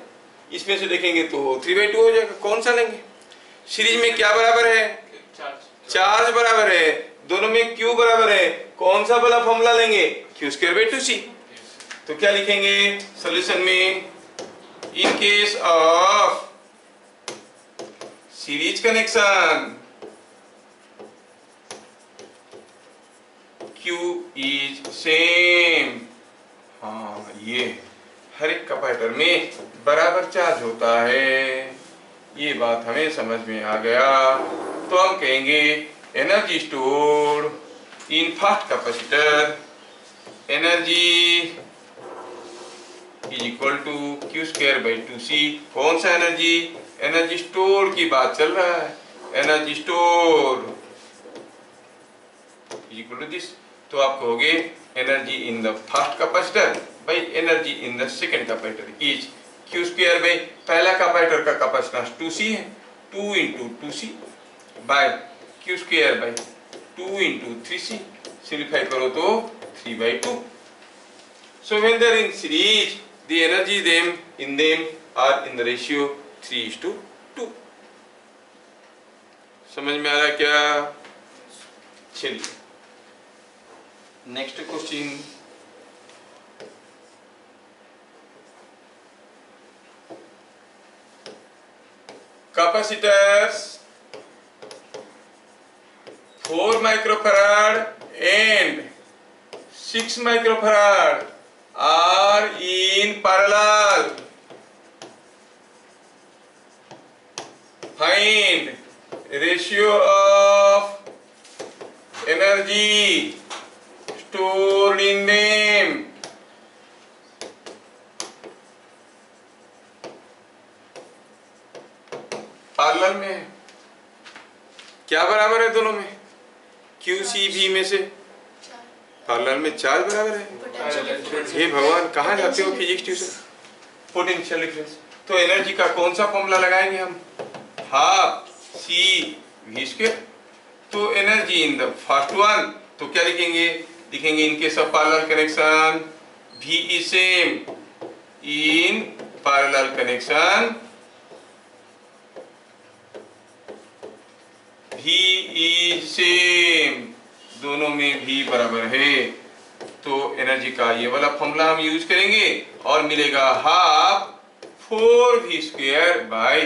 इसमें से देखेंगे तो 3/2 हो जाएगा। कौन सा लेंगे? सीरीज में क्या बराबर है? चार्ज बराबर है, दोनों में Q बराबर है। कौन सा वाला फॉर्मूला लेंगे? Q²/2c। तो क्या लिखेंगे सॉल्यूशन में? In case of series connection Q is same. हाँ, ये हर एक कैपेसिटर में बराबर चार्ज होता है, ये बात हमें समझ में आ गया। तो हम कहेंगे energy stored in first capacitor, energy is equal to Q²/2c। कौन सा एनर्जी? एनर्जी स्टोर की बात चल रहा है, energy store is equal to this. तो आप कहोगे energy in the first capacitor by energy in the second capacitor is Q², पहला कैपेसिटर का कैपेसिटेंस 2c है, 2 × 2c bye Q²/2 × 3c। Simplify करो तो 3/2। So when they are in series, the energy in them are in the ratio 3:2। समझ में आ रहा है क्या? चलिए next question. Capacitors 4 microfarad and 6 microfarad are in parallel. Find ratio of energy stored in them. Parallel में है, क्या बराबर है दोनों में? QCV में से पैरेलल में चार्ज बराबर है। हे भगवान, कहाँ जाते हो फिजिक्स ट्यूशन? Potential difference. तो एनर्जी का कौन सा फॉर्मूला लगाएंगे हम? Half CV²। तो energy in the first one तो क्या लिखेंगे? लिखेंगे in case of parallel connection V is same. In parallel connection V is same, दोनों में V बराबर है। तो एनर्जी का ये वाला फॉर्मूला हम यूज करेंगे और मिलेगा half 4v² by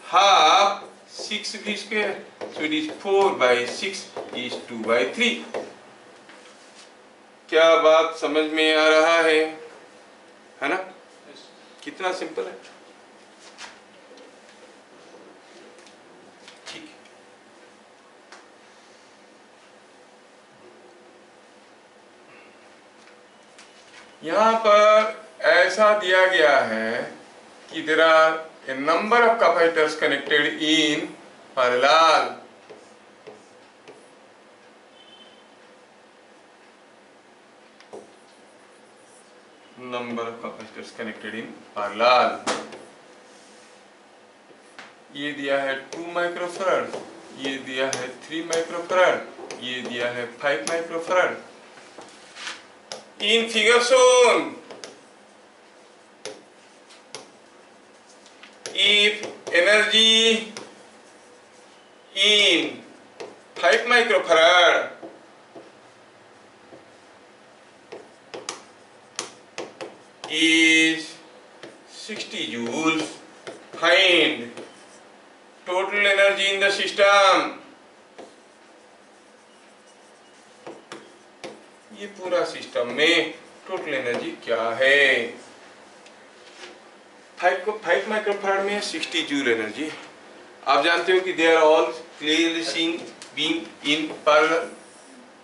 half 6v²। So it is 4/6 is 2/3। क्या बात समझ में आ रहा है ना? कितना सिंपल है। ठीक है, यहाँ पर ऐसा दिया गया है कि there are a number of capacitors connected in parallel. Number of capacitors connected in parallel. ये दिया है 2 माइक्रोफैराड, ये दिया है 3 माइक्रोफैराड, ये दिया है 5 microfarad. In figure shown, if energy in 5 microfarad is 60 joules, find total energy in the system. ये पूरा सिस्टम में टोटल एनर्जी क्या है? 5 माइक्रोफैराड में 60 जूल एनर्जी. आप जानते हो कि they are all clearly seen being in parallel.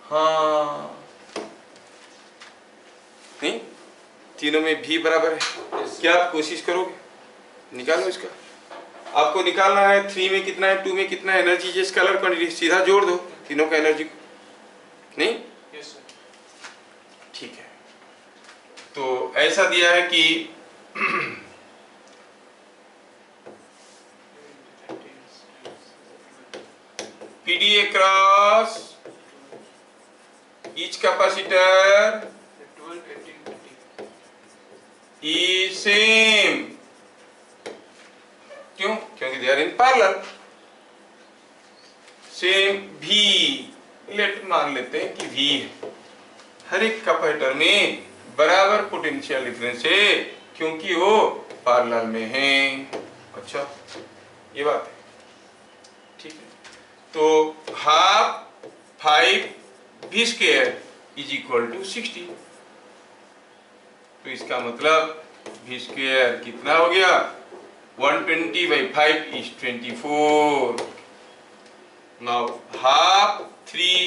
हाँ, नहीं, तीनों में भी बराबर है. क्या आप कोशिश करोगे? निकालो इसका. आपको निकालना है 3 में कितना है, 2 में कितना है. एनर्जी जे स्केलर क्वांटिटी, सीधा जोड़ दो तीनों का एनर्जी को. नहीं, ठीक है. तो ऐसा दिया है कि PD across each capacitor is same. क्यों? क्योंकि they are in parallel. Same V मान लेते हैं कि V है. हर एक कैपेसिटर में बराबर पोटेंशियल डिफरेंस है क्योंकि वो पैरेलल में है. अच्छा, ये बात है. ठीक है. तो half 5 V square is equal to 60. तो इसका मतलब V स्क्वायर कितना हो गया? 120/5 is 24. Now half 3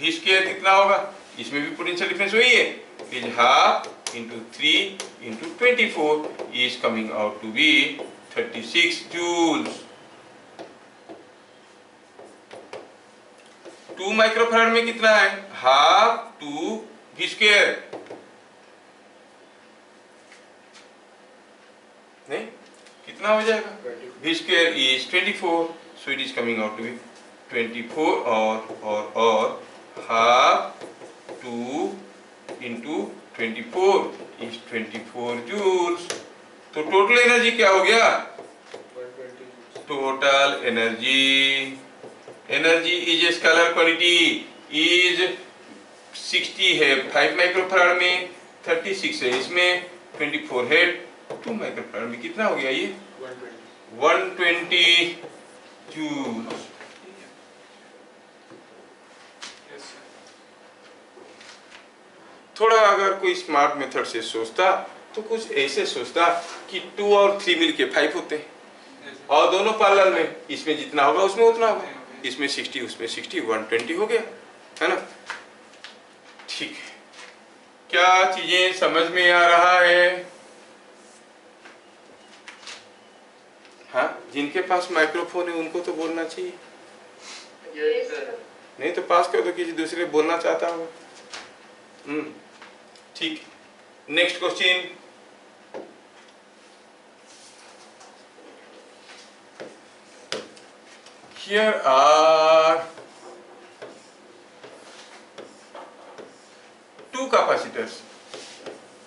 V square कितना होगा? इसमें भी पोटेंशियल डिफरेंस वही है. Is half into 3 into 24 is coming out to be 36 joules. 2 microfarad में कितना है? Half 2 V square. नहीं, कितना हो जाएगा? V square is 24, so it is coming out to be 24 और हाफ 2 इंटू 24 इज 24 जूल्स. तो टोटल एनर्जी क्या हो गया? Total energy is a scalar quantity. Is 60 है 5 माइक्रोफैराड में, 36 है इसमें, 24 है 2 माइक्रोफैराड में. कितना हो गया ये? 120 जूल्स. थोड़ा अगर कोई स्मार्ट मेथड से सोचता तो कुछ ऐसे सोचता कि 2 और 3 मिलके 5 होते हैं और दोनों पैरेलल में. इसमें जितना होगा उसमें उतना होगा. इसमें 60 उसमें 60, 120 हो गया, है ना? ठीक है. क्या चीजें समझ में आ रहा है? हाँ, जिनके पास माइक्रोफोन है उनको तो बोलना चाहिए. नहीं तो पास कर दो, किसी दूसरे बोलना चाहता होगा. ठीक. Next question. Here are 2 capacitors,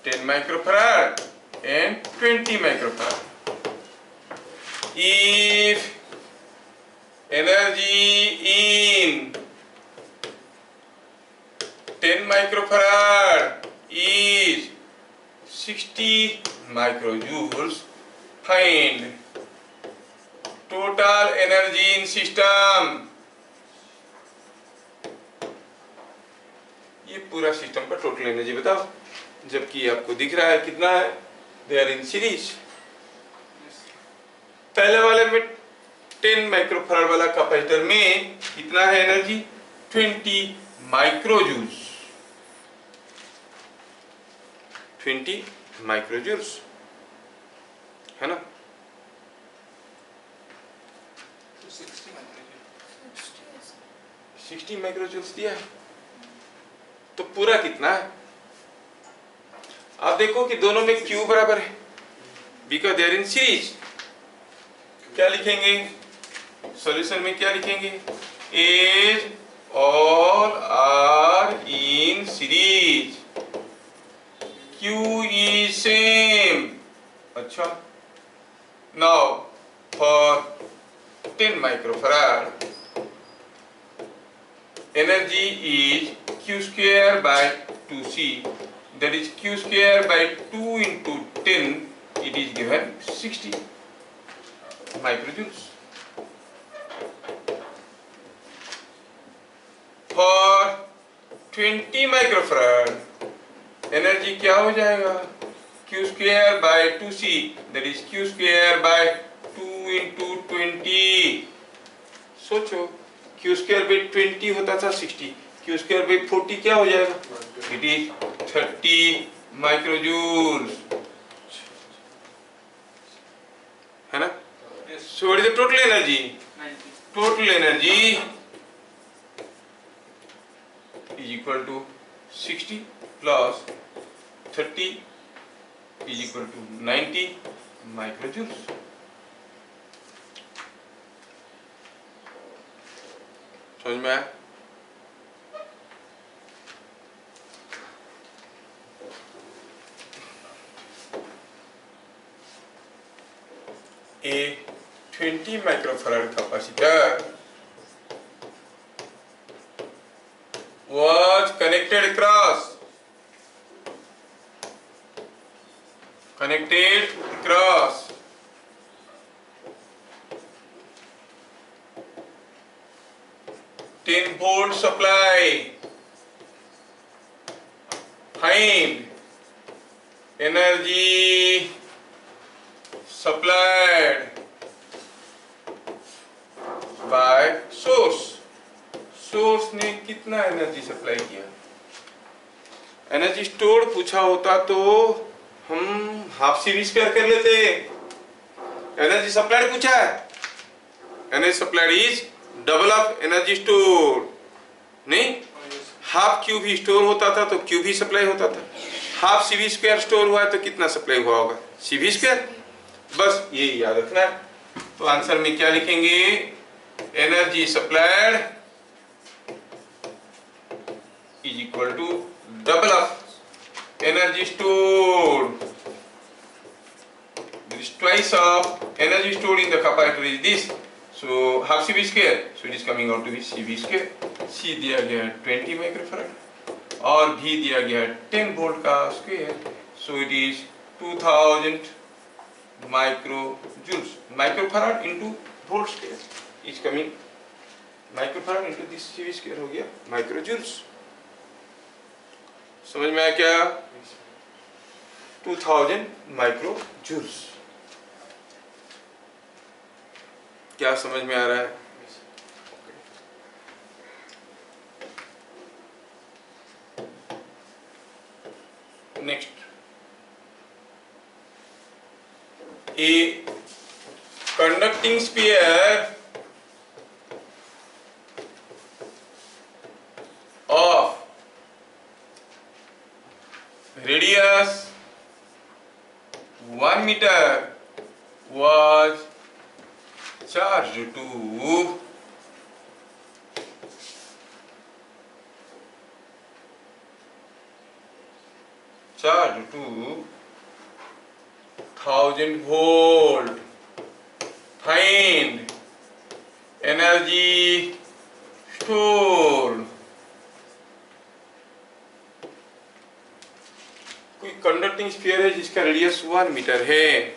10 microfarad and 20 microfarad. If energy in 10 microfarad is 60 microjoules, find total energy in system. ये पूरा सिस्टम का टोटल एनर्जी बताओ, जबकि आपको दिख रहा है कितना है? They are in series. पहले वाले में 10 माइक्रोफैराड वाला कैपेसिटर में कितना है एनर्जी? 20 माइक्रोजूल्स. 20 माइक्रोजूल्स, है ना? 60 माइक्रोजूल्स दिया है। तो पूरा कितना है? आप देखो कि दोनों में Q बराबर है, because they are in series. क्या लिखेंगे सॉल्यूशन में? क्या लिखेंगे? As all are in series, Q is same. अच्छा, now for 10 microfarad energy is q square by 2c, that is q square by 2 into 10, it is given 60 microjoules. For 20 microfarad energy क्या हो जाएगा? q square by 2c, that is q square by 2 into 20। सोचो, Q square by 20 होता था 60, Q square by 40 क्या हो जाएगा? It is 30 microjoules, है ना? So what is the total energy? 90। Total energy is equal to 60 plus 30 is equal to 90 microjoules. समझ में आया? A 20 microfarad capacitor was connected across 10 volt supply. Find energy supplied by source. Source ने कितना energy supply किया? Energy store पूछा होता तो हम हाफ सी वी स्क्वायर कर लेते। एनर्जी सप्लाइड पूछा है, energy supplied is double of energy store. नहीं, हाफ क्यू भी स्टोर होता था तो क्यू भी सप्लाई होता था। Half C V square store हुआ है तो कितना सप्लाई हुआ होगा? C V square. बस ये याद रखना है। तो आंसर में क्या लिखेंगे? Energy supplied is equal to double of energy stored. There is twice of energy stored in the capacitor is this. So half CV square. So it is coming out to be CV square. C दिया गया है 20 microfarad और V दिया गया है 10 volt का square. So it is 2000 microjoules. Microfarad into volt square is coming. Microfarad into this CV square हो गया microjoules. समझ में आया क्या? 2000 माइक्रोजूल्स। क्या समझ में आ रहा है? Next, a conducting sphere of radius 1 meter was charged to charged to 1000 volt. Find energy stored. कोई कंडक्टिंग स्फीयर है जिसका रेडियस 1 मीटर है,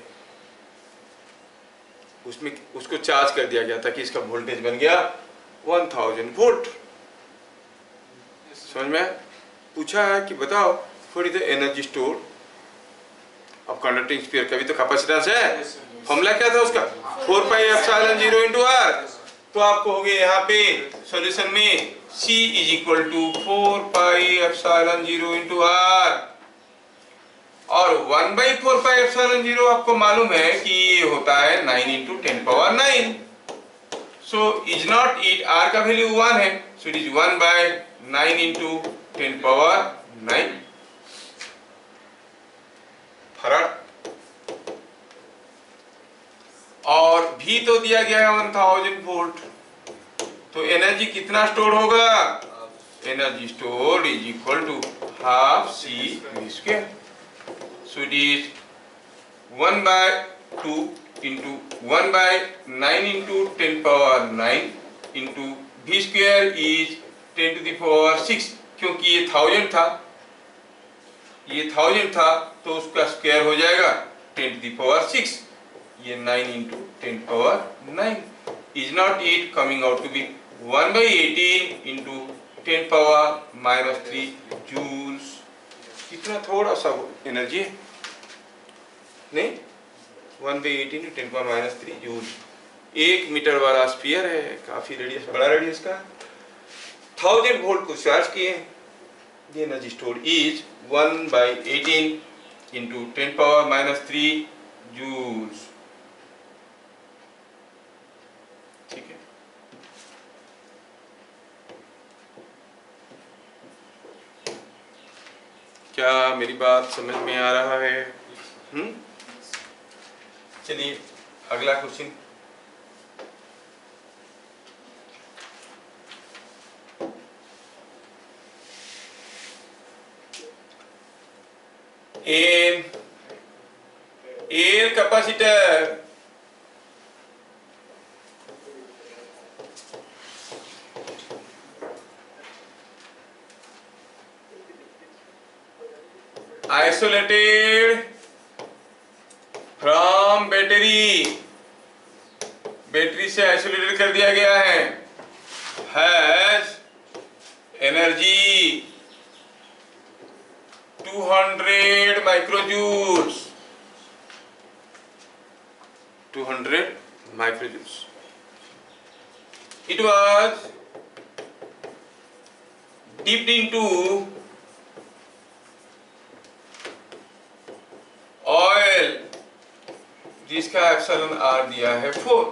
उसमें उसको चार्ज कर दिया गया था कि इसका वोल्टेज बन गया 1000 वोल्ट। समझ में? पूछा है कि बताओ what is the energy store of conducting sphere का भी तो कैपेसिटेंस है। फॉर्मूला क्या था उसका? 4 पाई एप्सिलॉन 0 इनटू आर। तो आपको हो गया यहाँ पे सॉल्यूशन में C is equal to 4 pi epsilon 0 into R और 1/4 पाई एप्सिलॉन 0 आपको मालूम है कि ये होता है 9 into 10 power 9। So is not it, R का वैल्यू 1 है, so it is 1/9 into 10⁻⁹ farad. और भी तो दिया गया है 1000 वोल्ट, तो एनर्जी कितना स्टोर होगा? Energy stored is equal to half C V square, so it is 1/2 into 1/9 into 10⁻⁹ into V square is 10⁻⁶, क्योंकि ये 1000 था, ये 1000 था तो उसका स्क्वायर हो जाएगा 10⁻⁶, ये 9 into 10⁻⁹। Is not it coming out to be 1/18 into 10⁻³ joules. कितना थोड़ा सा एनर्जी है, नहीं, 1/18 इंटू 10⁻³ जूल्स। 1 मीटर वाला स्फीयर है, काफी रेडियस, बड़ा रेडियस का। 1000 वोल्ट को चार्ज किए, the energy stored is 1/18 into 10⁻³ joules। ठीक है, क्या मेरी बात समझ में आ रहा है? चलिए अगला question. Air capacitor isolated from battery, battery से आइसोलेटेड कर दिया गया है, has energy 200 माइक्रोजूल्स, 200 माइक्रोजूल्स। It was dipped into oil, जिसका एप्सिलॉन आर दिया है 4।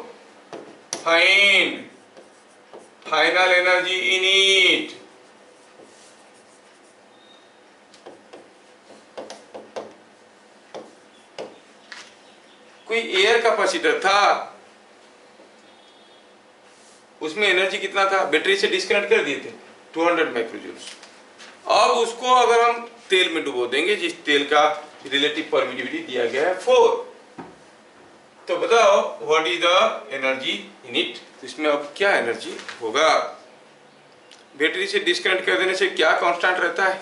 Find final energy in it. कोई एयर कैपेसिटर था, उसमें एनर्जी कितना था, बैटरी से डिस्कनेक्ट कर दिए थे 200 माइक्रोजूल्स। अब उसको अगर हम तेल में डुबो देंगे, जिस तेल का रिलेटिव परमिटिविटी दिया गया है 4, तो बताओ what is the energy in it. इसमें अब क्या एनर्जी होगा? बैटरी से डिस्कनेक्ट कर देने से क्या कांस्टेंट रहता है?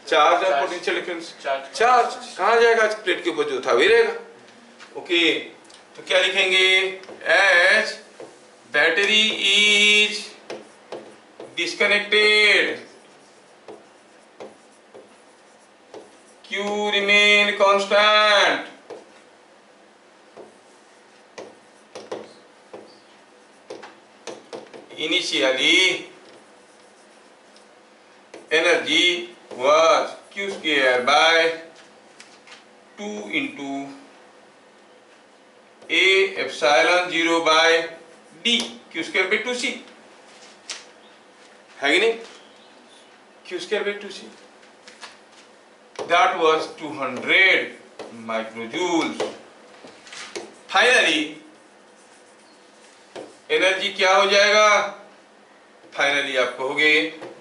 चार्ज और पोटेंशियल डिफरेंस। चार्ज कहाँ जाएगा? प्लेट के ऊपर जो था वही रहेगा। ओके, तो क्या लिखेंगे? As battery is disconnected, Q remain constant, initially energy was Q square by 2 into A epsilon 0 by D, Q square by 2C है कि नहीं? Q square by 2C, that was 200 microjoules। Finally energy क्या हो जाएगा? Finally आप कहोगे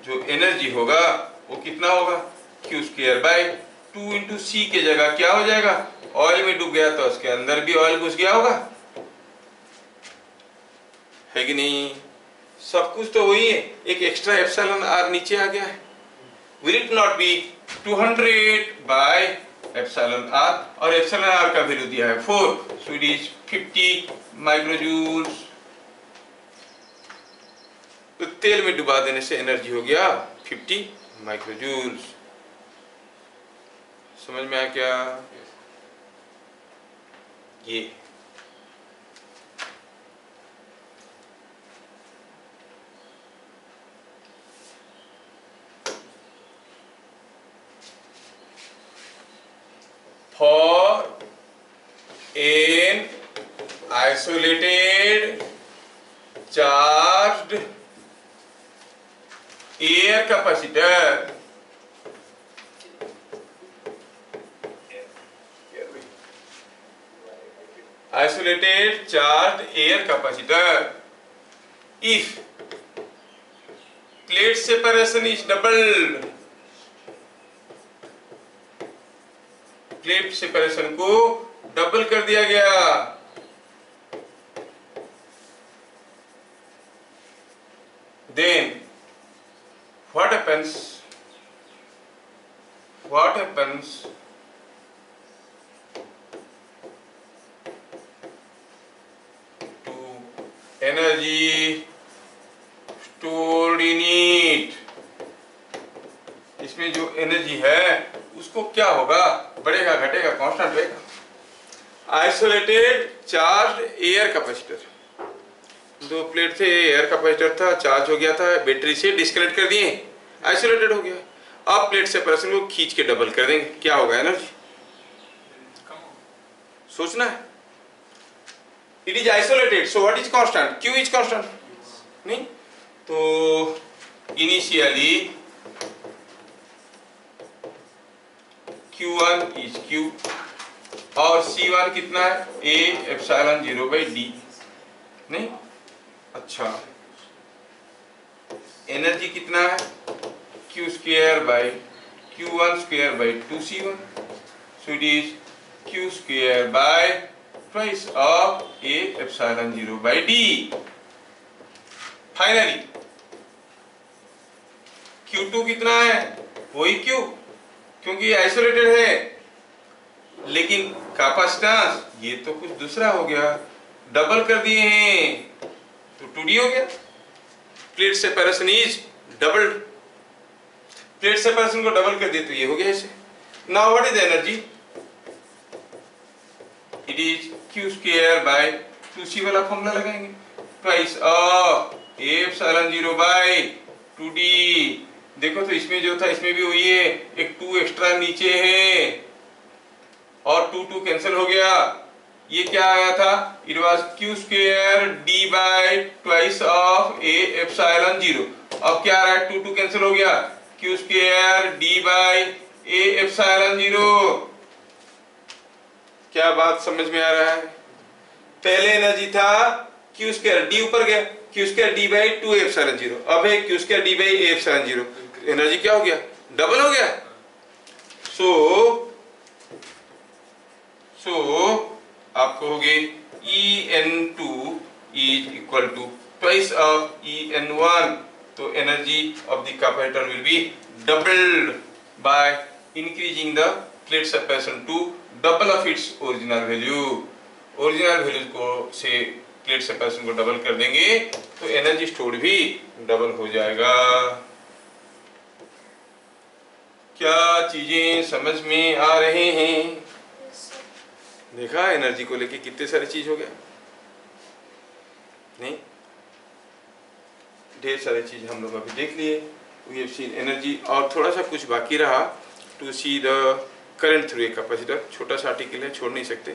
जो energy होगा वो कितना होगा? Q स्क्वायर बाय 2 इंटू सी के जगह क्या हो जाएगा? ऑयल में डूब गया तो उसके अंदर भी ऑयल घुस गया होगा, है कि नहीं? सब कुछ तो वही है, एक एक्स्ट्रा एप्सिलॉन आर नीचे आ गया है। Will it not be 200 by epsilon r, और एप्सिलॉन आर का वैल्यू दिया है 4, so it is 50 माइक्रोजूल्स। तो तेल में डुबा देने से एनर्जी हो गया 50 माइक्रोजूल्स। समझ में आया क्या? ये for an isolated charged air capacitor isolated charged air capacitor if plate separation is doubled, plate separation को डबल कर दिया गया, then what happens to energy stored in it? इसमें जो एनर्जी है उसको क्या होगा, बढ़ेगा घटेगा कांस्टेंट रहेगा। आइसोलेटेड चार्ज एयर कैपेसिटर, दो प्लेट थे, एयर कैपेसिटर था, चार्ज हो गया था, बैटरी से डिस्कनेक्ट कर दिए, आइसोलेटेड हो गया। अब प्लेट सेपरेशन को खींच के डबल कर देंगे, क्या होगा एनर्जी, सोचना है। It is isolated, so what is constant, Q is constant नहीं, तो इनिशियली Q1 is Q और C1 कितना है, A एप्सिलॉन 0 by D नहीं। अच्छा, एनर्जी कितना है, Q square by Q1 square by 2C1, so it is Q square by twice of A epsilon 0 by D। Finally Q2 कितना है, वही Q, क्योंकि आइसोलेटेड है, लेकिन कैपेसिटेंस ये तो कुछ दूसरा हो गया, डबल कर दिए हैं तो 2D हो गया। Plate separation is doubled, plate separation को डबल कर दिए तो ये हो गया ऐसे। Now what is energy, it is Q square by 2C वाला फॉर्मूला लगाएंगे, twice of A epsilon 0 by 2D। देखो तो इसमें जो था इसमें भी वही है, एक 2 एक्स्ट्रा नीचे है और 2 कैंसिल हो गया, ये क्या आया था, it was Q square D bye twice of A epsilon 0। अब क्या आ रहा है, 2 कैंसिल हो गया, Q square D by A epsilon 0। क्या बात समझ में आ रहा है, पहले एनर्जी था Q स्क्वायर D ऊपर गया, Q square D by 2 epsilon 0, अब है Q square D by A epsilon 0, energy क्या हो गया, डबल हो गया। सो आपको हो गई En2 is equal to twice of En1, तो energy of the capacitor will be doubled by increasing the plate separation to double of its original value. Original value को से प्लेट सेपरेशन को डबल कर देंगे तो एनर्जी स्टोर्ड भी double हो जाएगा। क्या चीजें समझ में आ रहे हैं, देखा एनर्जी को लेके कितने सारी चीज हो गया नहीं, ढेर सारी चीज हम लोग अभी देख लिए। वी हैव सीन एनर्जी, और थोड़ा सा कुछ बाकी रहा to see the current through a capacitor, छोटा सा आर्टिकल है, छोड़ नहीं सकते।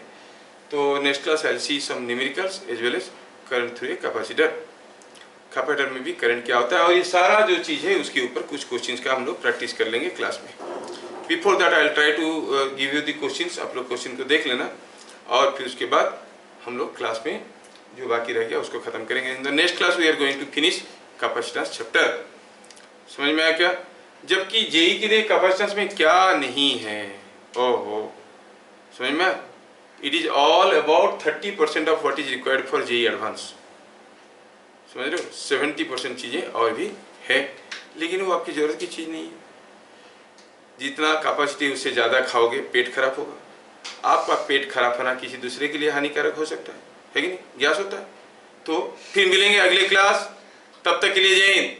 तो next class I will see some numericals as well as current through a capacitor, capacitor में भी करंट क्या होता है, और ये सारा जो चीज़ है उसके ऊपर कुछ क्वेश्चंस का हम लोग प्रैक्टिस कर लेंगे क्लास में। Before that I will try to give you the questions, आप लोग क्वेश्चन को देख लेना, और फिर उसके बाद हम लोग क्लास में जो बाकी रह गया उसको खत्म करेंगे। In the next class we are going to finish capacitance chapter. समझ में आया क्या, जबकि जेई के लिए कैपेसिटेंस में क्या नहीं है, ओहो समझ में, it is all about 30% of what is required for JEE advance, समझ रहे हो, 70% चीज़ें और भी है, लेकिन वो आपकी ज़रूरत की चीज़ नहीं है। जितना कैपेसिटी उससे ज़्यादा खाओगे पेट खराब होगा, आपका पेट खराब होना किसी दूसरे के लिए हानिकारक हो सकता है कि नहीं, गैस होता है। तो फिर मिलेंगे अगले क्लास, तब तक के लिए जय हिंद।